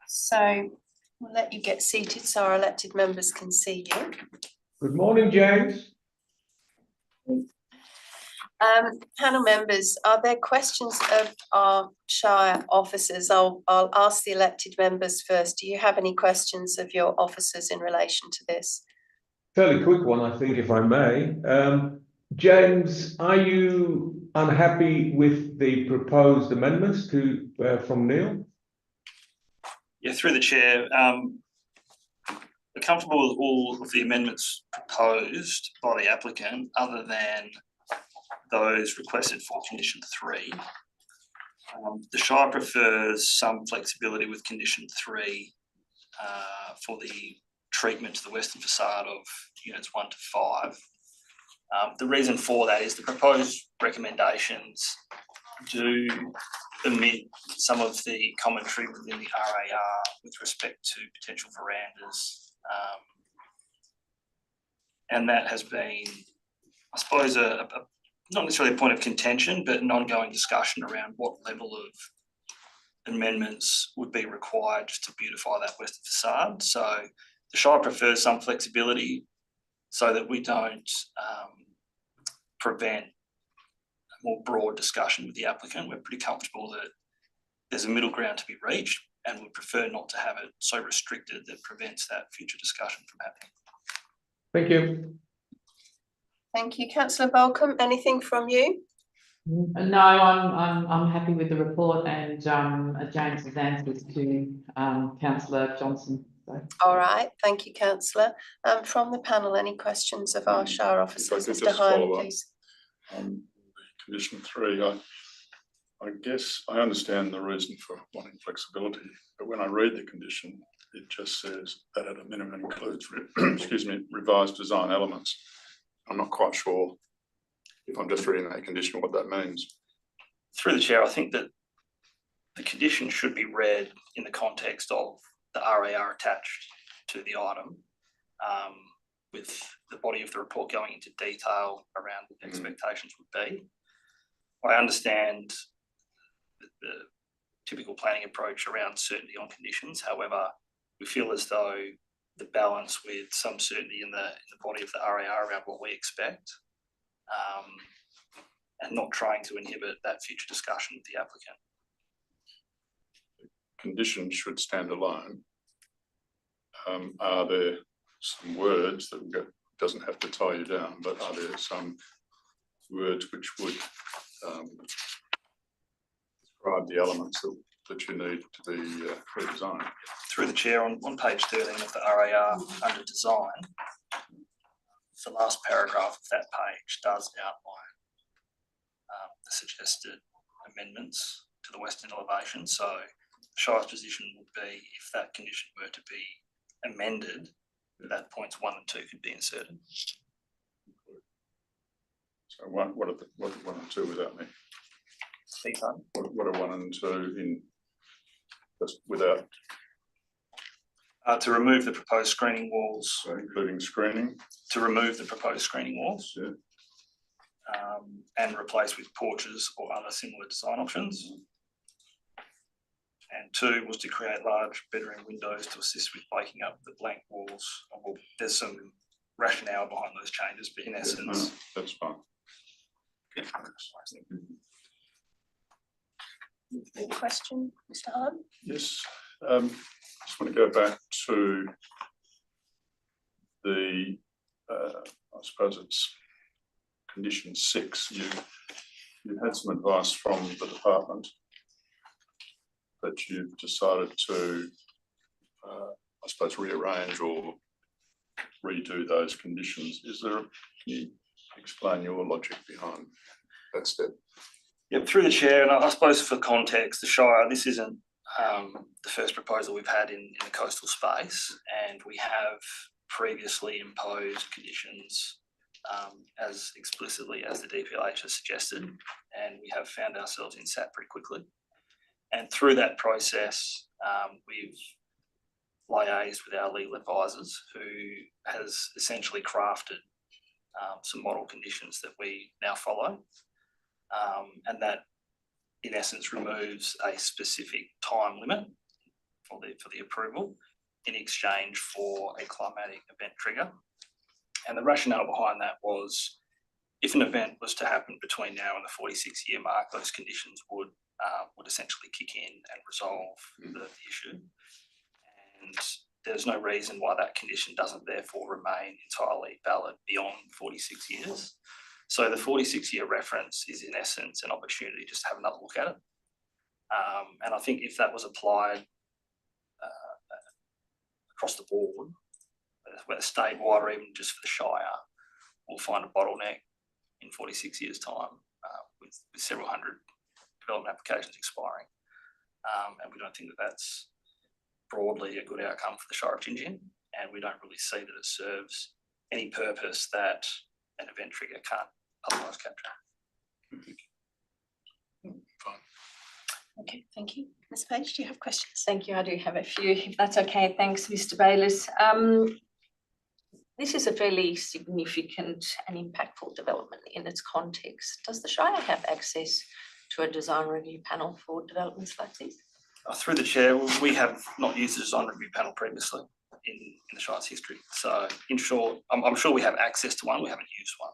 A: So we'll let you get seated so our elected members can see you.
J: Good morning, James.
A: Panel members, are there questions of our Shire officers? I'll ask the elected members first. Do you have any questions of your officers in relation to this?
J: Fairly quick one, I think, if I may. James, are you unhappy with the proposed amendments from Neil?
L: Yeah, through the chair, we're comfortable with all of the amendments proposed by the applicant, other than those requested for condition 3. The Shire prefers some flexibility with condition 3 for the treatment to the western facade of units 1 to 5. The reason for that is the proposed recommendations do omit some of the commentary within the RAR with respect to potential verandas. And that has been, I suppose, not necessarily a point of contention, but an ongoing discussion around what level of amendments would be required just to beautify that western facade. So the Shire prefers some flexibility so that we don't prevent more broad discussion with the applicant. We're pretty comfortable that there's a middle ground to be reached, and would prefer not to have it so restricted that prevents that future discussion from happening.
J: Thank you.
A: Thank you, councillor Balcombe. Anything from you?
G: No, I'm happy with the report and James's answers to councillor Johnson. So.
A: All right, thank you, councillor. From the panel, any questions of our Shire officers?
C: If I could
A: Mr.
C: just
A: Hine,
C: follow up.
A: please.
C: Condition 3, I guess I understand the reason for wanting flexibility, but when I read the condition, it just says that at a minimum includes, excuse me, revised design elements. I'm not quite sure if I'm just reading that condition what that means.
L: Through the chair, I think that the condition should be read in the context of the RAR attached to the item, with the body of the report going into detail around what the expectations would be. I understand the typical planning approach around certainty on conditions. However, we feel as though the balance with some certainty in the body of the RAR around what we expect, and not trying to inhibit that future discussion with the applicant.
C: Condition should stand alone. Are there some words that doesn't have to tie you down, but are there some words which would describe the elements that you need to be redesigned?
L: Through the chair, on page 13 of the RAR under design, the last paragraph of that page does outline the suggested amendments to the western elevation. So Shire's position would be, if that condition were to be amended, that points 1 and 2 could be inserted.
C: So what are 1 and 2 without me? What are 1 and 2 in just without?
L: To remove the proposed screening walls.
C: So including screening? To
L: remove the proposed screening walls.
C: Yeah.
L: And replace with porches or other similar design options. And 2 was to create large bedroom windows to assist with breaking up the blank walls. Well, there's some rationale behind those changes, but in essence,
C: no, that's fine.
L: Yeah.
A: Any question, Mr. Hine?
C: Yes, just want to go back to the, I suppose it's condition 6. You had some advice from the department that you've decided to, I suppose, rearrange or redo those conditions. Can you explain your logic behind that step?
L: Yep, through the chair, and I suppose for context, the Shire, this isn't the first proposal we've had in the coastal space, and we have previously imposed conditions as explicitly as the DPLH has suggested, and we have found ourselves in SAT pretty quickly. And through that process, we've liaised with our legal advisors, who has essentially crafted some model conditions that we now follow. And that, in essence, removes a specific time limit for the approval in exchange for a climatic event trigger. And the rationale behind that was, if an event was to happen between now and the 46-year mark, those conditions would essentially kick in and resolve the issue. And there's no reason why that condition doesn't therefore remain entirely valid beyond 46 years. So the 46-year reference is, in essence, an opportunity just to have another look at it. And I think if that was applied across the board, whether statewide or even just for the Shire, we'll find a bottleneck in 46 years' time with several hundred development applications expiring. And we don't think that that's broadly a good outcome for the Shire of Gingin, and we don't really see that it serves any purpose that an event trigger can't otherwise capture.
C: Fine.
A: Okay, thank you. Ms. Page, do you have questions?
E: Thank you. I do have a few, if that's okay. Thanks, Mr. Bayliss. This is a fairly significant and impactful development in its context. Does the Shire have access to a design review panel for developments like this?
L: Through the chair, we have not used the design review panel previously in the Shire's history. So in short, I'm sure we have access to one, we haven't used one.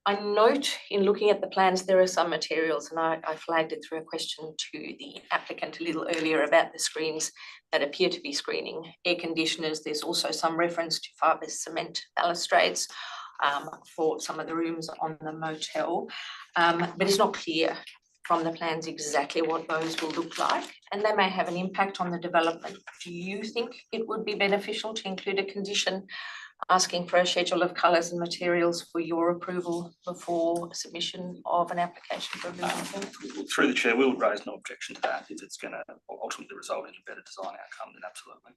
E: I note in looking at the plans, there are some materials, and I flagged it through a question to the applicant a little earlier about the screens that appear to be screening air conditioners. There's also some reference to fibre cement balustrades for some of the rooms on the motel, but it's not clear from the plans exactly what those will look like, and they may have an impact on the development. Do you think it would be beneficial to include a condition asking for a schedule of colours and materials for your approval before submission of an application for a building permit?
L: Through the chair, we would raise no objection to that. If it's going to ultimately result in a better design outcome, then absolutely.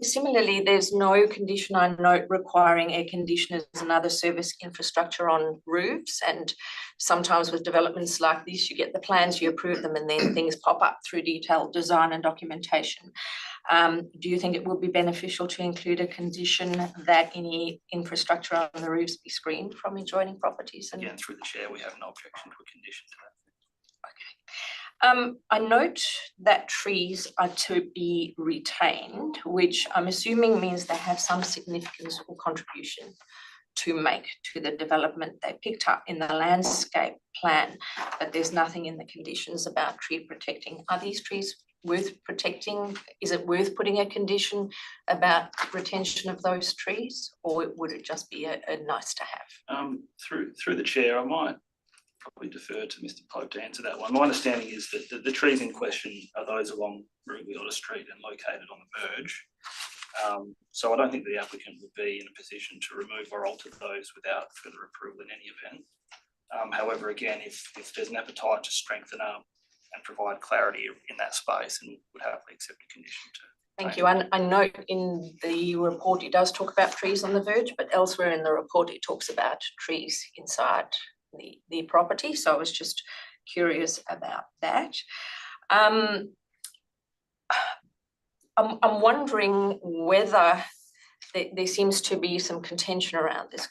E: Similarly, there's no condition I note requiring air conditioners and other service infrastructure on roofs, and sometimes with developments like this, you get the plans, you approve them, and then things pop up through detailed design and documentation. Do you think it would be beneficial to include a condition that any infrastructure on the roofs be screened from adjoining properties? And
L: again, through the chair, we have no objection to a condition to that.
E: I note that trees are to be retained, which I'm assuming means they have some significance or contribution to make to the development. They picked up in the landscape plan, but there's nothing in the conditions about tree protecting. Are these trees worth protecting? Is it worth putting a condition about retention of those trees, or would it just be a nice to have?
L: Through the chair, I might probably defer to Mr. Pope to answer that one. My understanding is that the trees in question are those along Rubiota Street and located on the verge. So I don't think the applicant would be in a position to remove or alter those without further approval in any event. However, again, if there's an appetite to strengthen up and provide clarity in that space, and would happily accept a condition to.
E: Thank you. And I note in the report it does talk about trees on the verge, but elsewhere in the report it talks about trees inside the property. So I was just curious about that. I'm wondering whether there seems to be some contention around this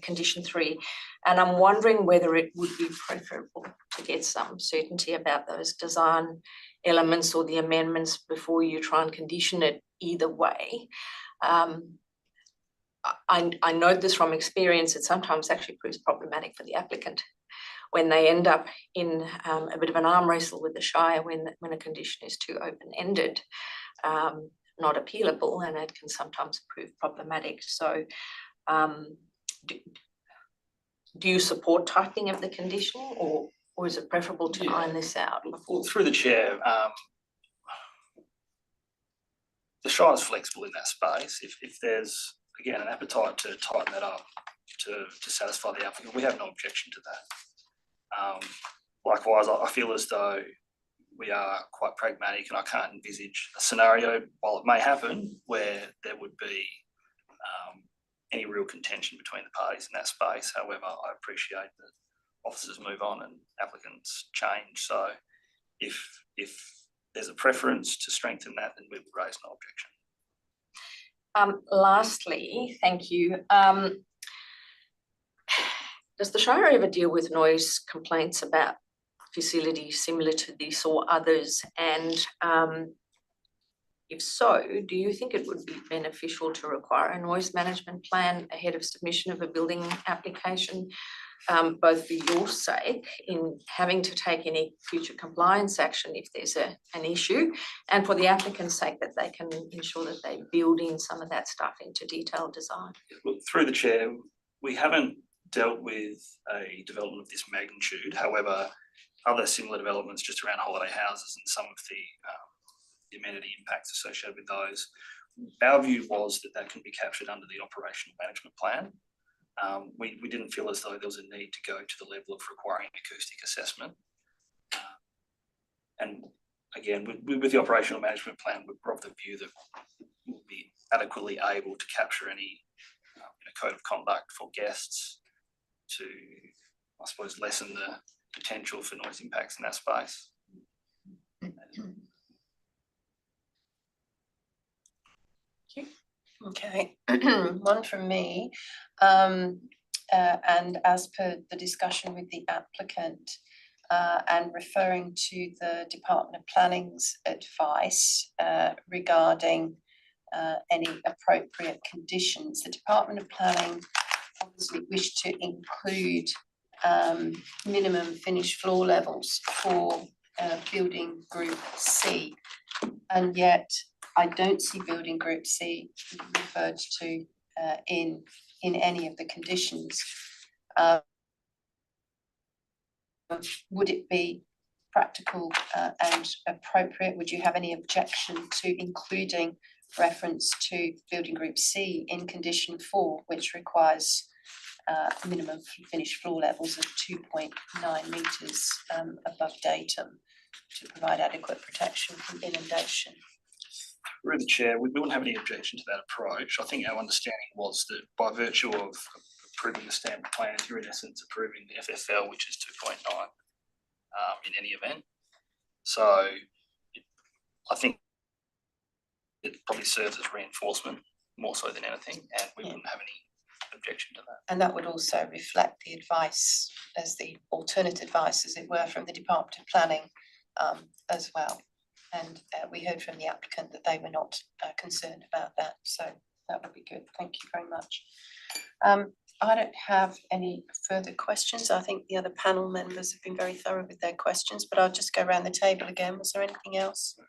E: condition 3, and I'm wondering whether it would be preferable to get some certainty about those design elements or the amendments before you try and condition it either way. I know this from experience, it sometimes actually proves problematic for the applicant when they end up in a bit of an arm wrestle with the Shire when a condition is too open-ended, not appealable, and it can sometimes prove problematic. So do you support tightening of the condition, or is it preferable to iron this out?
L: Well, through the chair, the Shire is flexible in that space. If there's, again, an appetite to tighten that up to satisfy the applicant, we have no objection to that. Likewise, I feel as though we are quite pragmatic, and I can't envisage a scenario, while it may happen, where there would be any real contention between the parties in that space. However, I appreciate that officers move on and applicants change. So if there's a preference to strengthen that, then we would raise no objection.
E: Lastly, thank you. Does the Shire ever deal with noise complaints about facilities similar to this or others? And if so, do you think it would be beneficial to require a noise management plan ahead of submission of a building application, both for your sake in having to take any future compliance action if there's an issue, and for the applicant's sake that they can ensure that they build in some of that stuff into detailed design?
L: Look, through the chair, we haven't dealt with a development of this magnitude. However, other similar developments just around holiday houses and some of the amenity impacts associated with those, our view was that can be captured under the operational management plan. We didn't feel as though there was a need to go to the level of requiring acoustic assessment. And again, with the operational management plan, we're of the view that we'll be adequately able to capture any code of conduct for guests to, I suppose, lessen the potential for noise impacts in that space.
A: Okay, one from me. And as per the discussion with the applicant and referring to the Department of Planning's advice regarding any appropriate conditions, the Department of Planning obviously wish to include minimum finished floor levels for building group C. And yet I don't see building group C referred to in any of the conditions. Would it be practical and appropriate? Would you have any objection to including reference to building group C in condition 4, which requires minimum finished floor levels of 2.9 metres above datum to provide adequate protection from inundation?
L: Through the chair, we wouldn't have any objection to that approach. I think our understanding was that by virtue of approving the standard plans, you're in essence approving the FFL, which is 2.9 in any event. So I think it probably serves as reinforcement more so than anything, and we wouldn't have any objection to that.
A: And that would also reflect the advice as the alternate advice, as it were, from the Department of Planning as well. And we heard from the applicant that they were not concerned about that. So that would be good. Thank you very much. I don't have any further questions. I think the other panel members have been very thorough with their questions, but I'll just go around the table again. Was there anything else?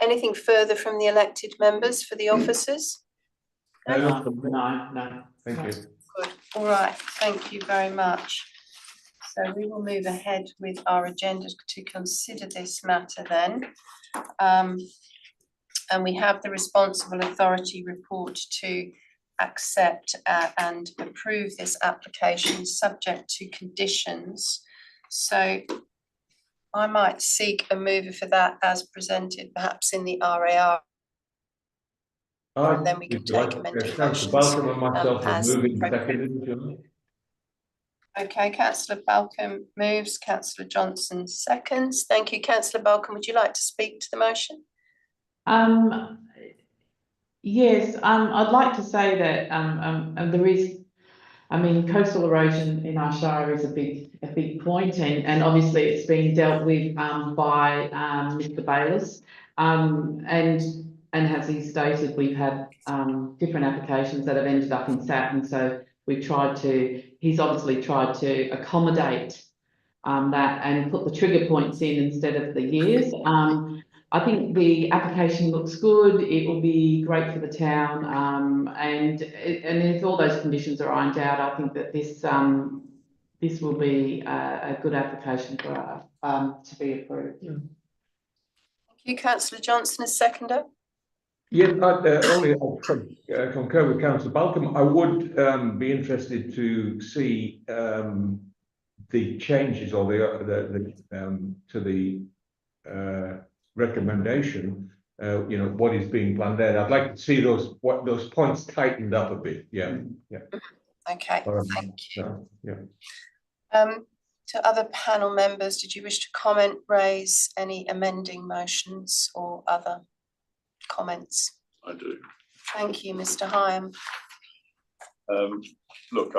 A: Anything further from the elected members for the officers?
J: No. Thank you.
A: Good. All right. Thank you very much. So we will move ahead with our agenda to consider this matter then. And we have the responsible authority report to accept and approve this application subject to conditions. So I might seek a mover for that as presented, perhaps in the RAR. And then we can take amending motions as appropriate. Okay, Councillor Balcombe moves, Councillor Johnson seconds. Thank you. Councillor Balcombe, would you like to speak to the motion?
G: Yes, I'd like to say that there is, I mean, coastal erosion in our Shire is a big point, and obviously it's being dealt with by Mr. Bayliss, and as he stated, we've had different applications that have ended up in SAP, and so he's obviously tried to accommodate that and put the trigger points in instead of the years. I think the application looks good. It will be great for the town, and if all those conditions are ironed out, I think that this will be a good application for to be approved.
A: Thank you, Councillor Johnson, as seconder.
J: Yeah, only I concur with Councillor Balcombe. I would be interested to see the changes or to the recommendation. You know, what is being planned there. I'd like to see those points tightened up a bit. Yeah.
A: Okay, thank you.
J: Yeah.
A: To other panel members, did you wish to comment, raise any amending motions or other comments?
C: I do.
A: Thank you, Mr. Hyam.
C: Look,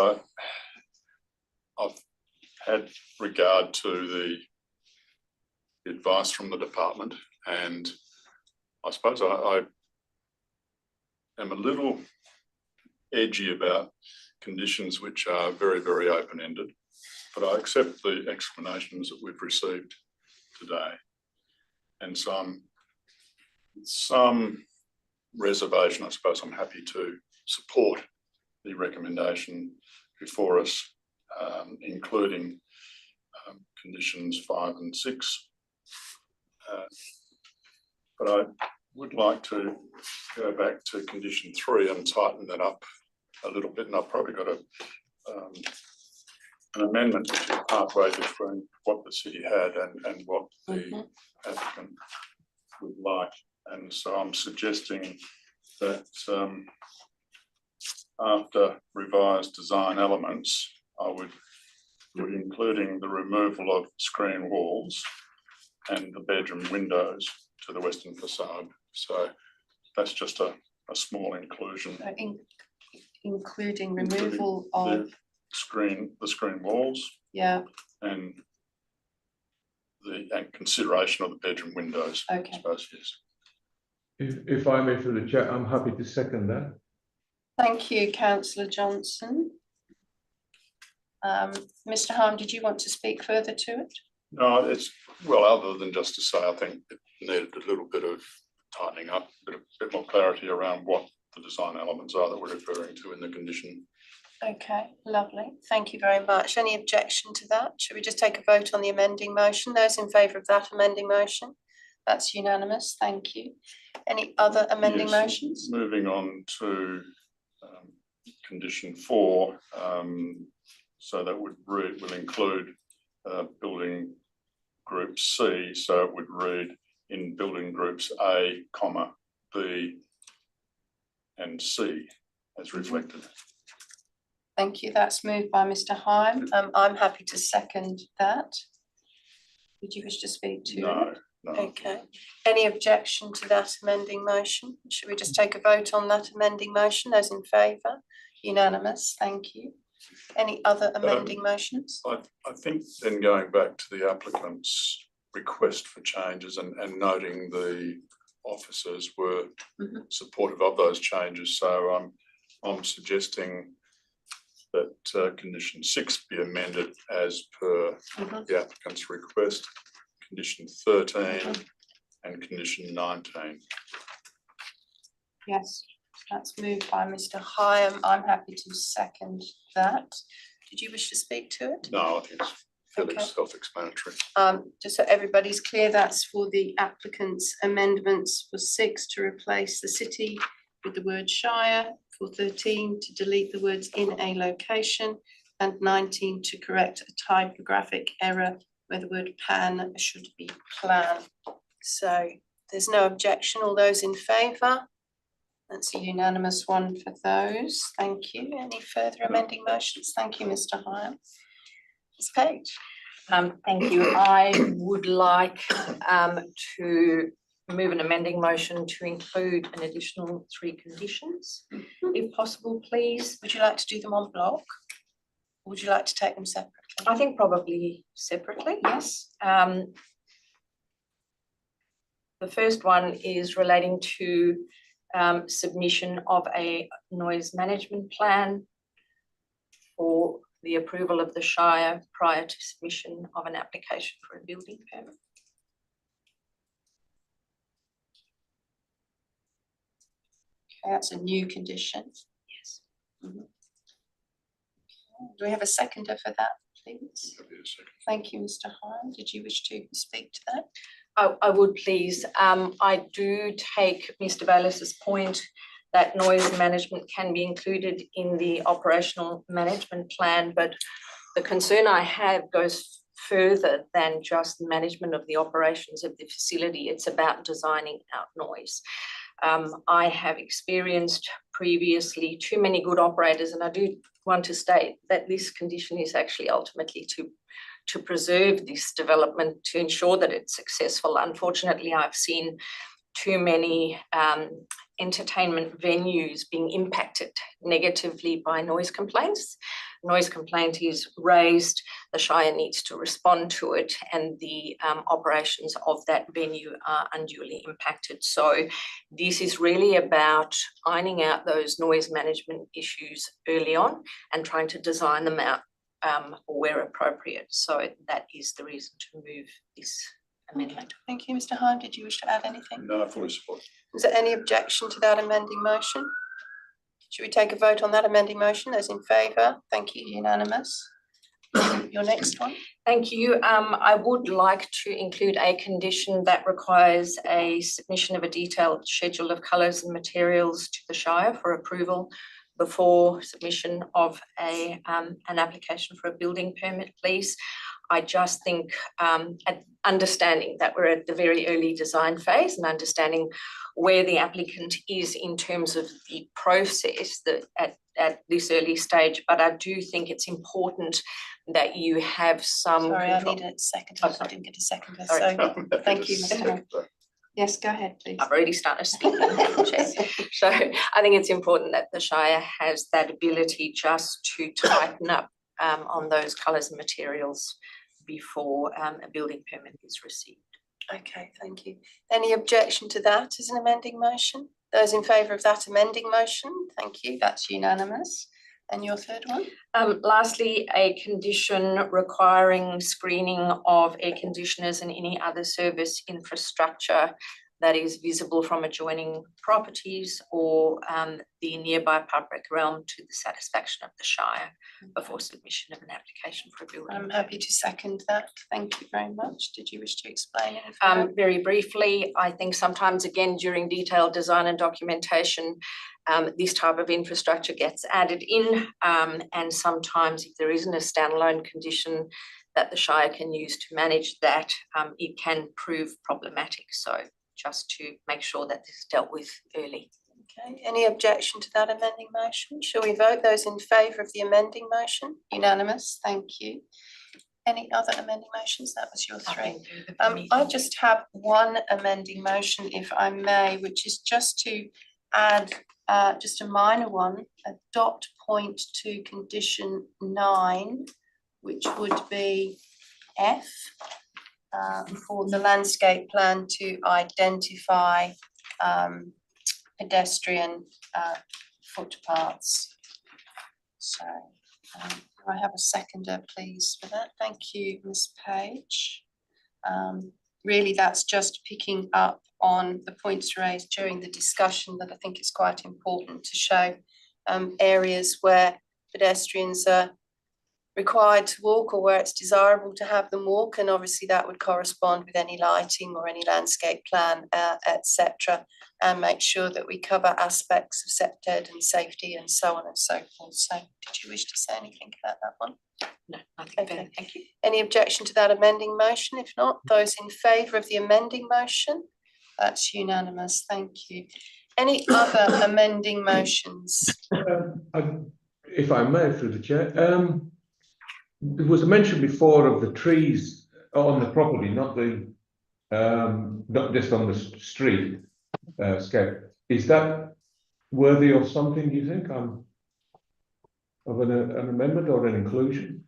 C: I've had regard to the advice from the department, and I suppose I am a little edgy about conditions which are very, very open-ended, but I accept the explanations that we've received today, and some reservation. I suppose I'm happy to support the recommendation before us, including conditions 5 and 6. But I would like to go back to condition 3 and tighten that up a little bit. And I've probably got an amendment which is halfway between what the city had and what the applicant would like. And so I'm suggesting that after revised design elements, I would including the removal of screen walls and the bedroom windows to the western facade. So that's just a small inclusion.
A: Including removal of
C: the screen walls.
A: Yeah.
C: And consideration of the bedroom windows.
A: Okay.
C: I suppose, yes.
J: If I may, through the chair, I'm happy to second that.
A: Thank you, Councillor Johnson. Mr. Harm, did you want to speak further to it?
C: No, it's, well, other than just to say, I think it needed a little bit of tightening up, a bit more clarity around what the design elements are that we're referring to in the condition.
A: Okay, lovely. Thank you very much. Any objection to that? Should we just take a vote on the amending motion? Those in favour of that amending motion? That's unanimous. Thank you. Any other amending
C: Yes,
A: motions?
C: Moving on to condition 4, so that will include building group C, so it would read in building groups A, comma, B and C as reflected.
A: Thank you. That's moved by Mr. Heim. I'm happy to second that. Would you wish to speak to it?
C: No.
A: Okay. Any objection to that amending motion? Should we just take a vote on that amending motion? Those in favour? Unanimous. Thank you. Any other amending motions?
C: I think then going back to the applicant's request for changes and noting the officers were supportive of those changes. So I'm suggesting that condition 6 be amended as per the applicant's request, condition 13 and condition 19.
A: Yes, that's moved by Mr. Hyam. I'm happy to second that. Did you wish to speak to it?
C: No, I think it's fairly
A: Okay.
C: self-explanatory.
A: Just so everybody's clear, that's for the applicant's amendments for 6 to replace the city with the word Shire, for 13 to delete the words in a location, and 19 to correct a typographic error where the word pan should be plan. So there's no objection. All those in favour? That's a unanimous one for those. Thank you. Any further amending motions? Thank you, Mr. Hyam. Ms. Page.
E: Thank you. I would like to move an amending motion to include an additional 3 conditions, if possible, please.
A: Would you like to do them on block? Or would you like to take them separately?
E: I think probably separately.
A: Yes.
E: The first one is relating to submission of a noise management plan for the approval of the Shire prior to submission of an application for a building permit.
A: Okay, that's a new condition.
E: Yes.
A: Do we have a seconder for that, please?
C: That'd be a second.
A: Thank you, Mr. Hyam. Did you wish to speak to that?
E: I would please. I do take Mr. Bayliss's point that noise management can be included in the operational management plan, but the concern I have goes further than just management of the operations of the facility. It's about designing out noise. I have experienced previously too many good operators, and I do want to state that this condition is actually ultimately to preserve this development, to ensure that it's successful. Unfortunately, I've seen too many entertainment venues being impacted negatively by noise complaints. Noise complaint is raised, the Shire needs to respond to it, and the operations of that venue are unduly impacted. So this is really about ironing out those noise management issues early on and trying to design them out where appropriate. So that is the reason to move this amendment.
A: Thank you, Mr. Hyam. Did you wish to add anything?
C: No, I fully support.
A: Is there any objection to that amending motion? Should we take a vote on that amending motion? Those in favour? Thank you, unanimous. Your next one.
E: Thank you. I would like to include a condition that requires a submission of a detailed schedule of colours and materials to the Shire for approval before submission of an application for a building permit, please. I just think understanding that we're at the very early design phase and understanding where the applicant is in terms of the process that at this early stage, but I do think it's important that you have some
A: Sorry,
E: control.
A: I need a second.
E: Oh,
A: I
E: sorry.
A: didn't get a second.
E: Sorry.
A: So thank you, Mr. Hyam. Yes, go ahead, please.
E: I've already started speaking, Madam Chair. So I think it's important that the Shire has that ability just to tighten up on those colours and materials before a building permit is received.
A: Okay, thank you. Any objection to that as an amending motion? Those in favour of that amending motion? Thank you, that's unanimous. And your third one?
E: Lastly, a condition requiring screening of air conditioners and any other service infrastructure that is visible from adjoining properties or the nearby public realm to the satisfaction of the Shire before submission of an application for a building.
A: I'm happy to second that. Thank you very much. Did you wish to explain it?
E: Very briefly, I think sometimes, again, during detailed design and documentation, this type of infrastructure gets added in, and sometimes if there isn't a standalone condition that the Shire can use to manage that, it can prove problematic. So just to make sure that this is dealt with early.
A: Okay, any objection to that amending motion? Shall we vote? Those in favour of the amending motion? Unanimous, thank you. Any other amending motions? That was your three. I just have one amending motion, if I may, which is just to add just a minor one, a dot point to condition 9, which would be F, for the landscape plan to identify pedestrian footpaths. So I have a seconder, please, for that. Thank you, Ms. Page. Really, that's just picking up on the points raised during the discussion that I think is quite important to show areas where pedestrians are required to walk or where it's desirable to have them walk, and obviously that would correspond with any lighting or any landscape plan, etc., and make sure that we cover aspects of SEPTED and safety and so on and so forth. So did you wish to say anything about that one?
E: No, nothing further. Thank you.
A: Any objection to that amending motion? If not, those in favour of the amending motion? That's unanimous. Thank you. Any other amending motions?
J: If I may, through the chair, there was a mention before of the trees on the property, not just on the street scape. Is that worthy of something, do you think, of an amendment or an inclusion?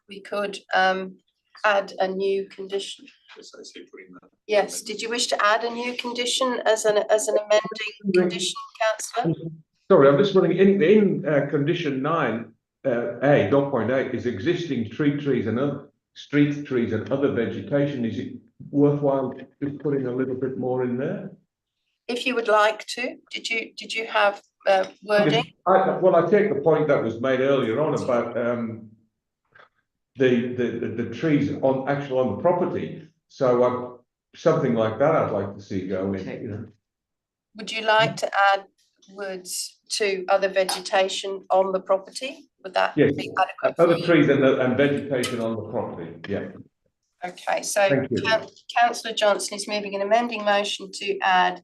A: We could add a new condition. Yes, did you wish to add a new condition as an amending condition, councillor?
J: Sorry, I'm just wondering, in condition 9, A, dot point A, is existing street trees and other vegetation. Is it worthwhile just putting a little bit more in there?
A: If you would like to, did you have wording?
J: Well, I take the point that was made earlier on about the trees on the property. So something like that I'd like to see go in. You know.
A: Would you like to add words to other vegetation on the property? Would that be adequate?
J: Other trees and vegetation on the property. Yeah.
A: Okay, so Councillor Johnson is moving an amending motion to add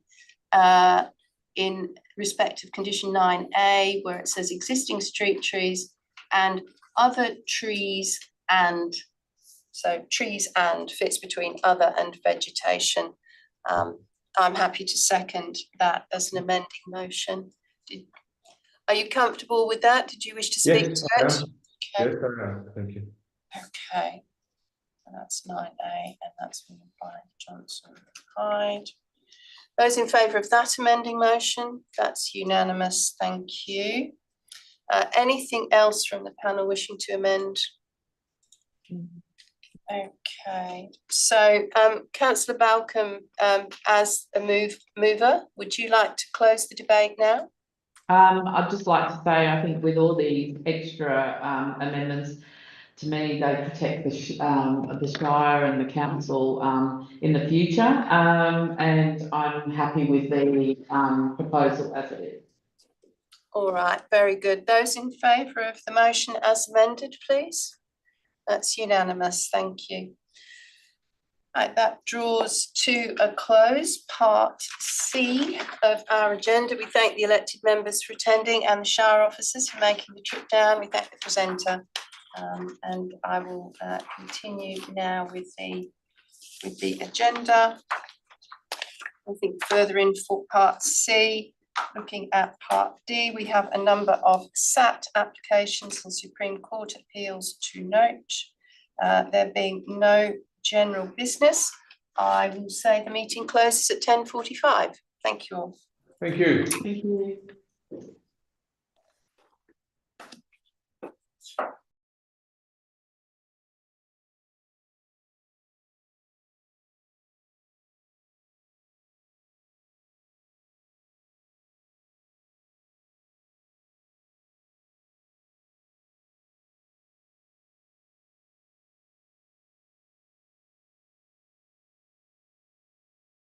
A: in respect of condition 9A, where it says existing street trees and other trees, and so trees and fits between other and vegetation. I'm happy to second that as an amending motion. Are you comfortable with that? Did you wish to speak to it?
J: Yes, I am. Thank you.
A: Okay, and that's 9A, and that's from Brian Johnson Hyde. Those in favour of that amending motion? That's unanimous. Thank you. Anything else from the panel wishing to amend? Okay, so Councillor Balcombe, as a mover, would you like to close the debate now?
G: I'd just like to say, I think with all these extra amendments, to me, they protect the Shire and the council in the future, and I'm happy with the proposal as it is.
A: All right, very good. Those in favour of the motion as amended, please? That's unanimous, thank you. Right, that draws to a close part C of our agenda. We thank the elected members for attending and the Shire officers for making the trip down. We thank the presenter, and I will continue now with the agenda. I think further in for part C. Looking at part D, we have a number of SAT applications and Supreme Court appeals to note. There being no general business, I will say the meeting closes at 10:45. Thank you all.
J: Thank you.
G: Thank you.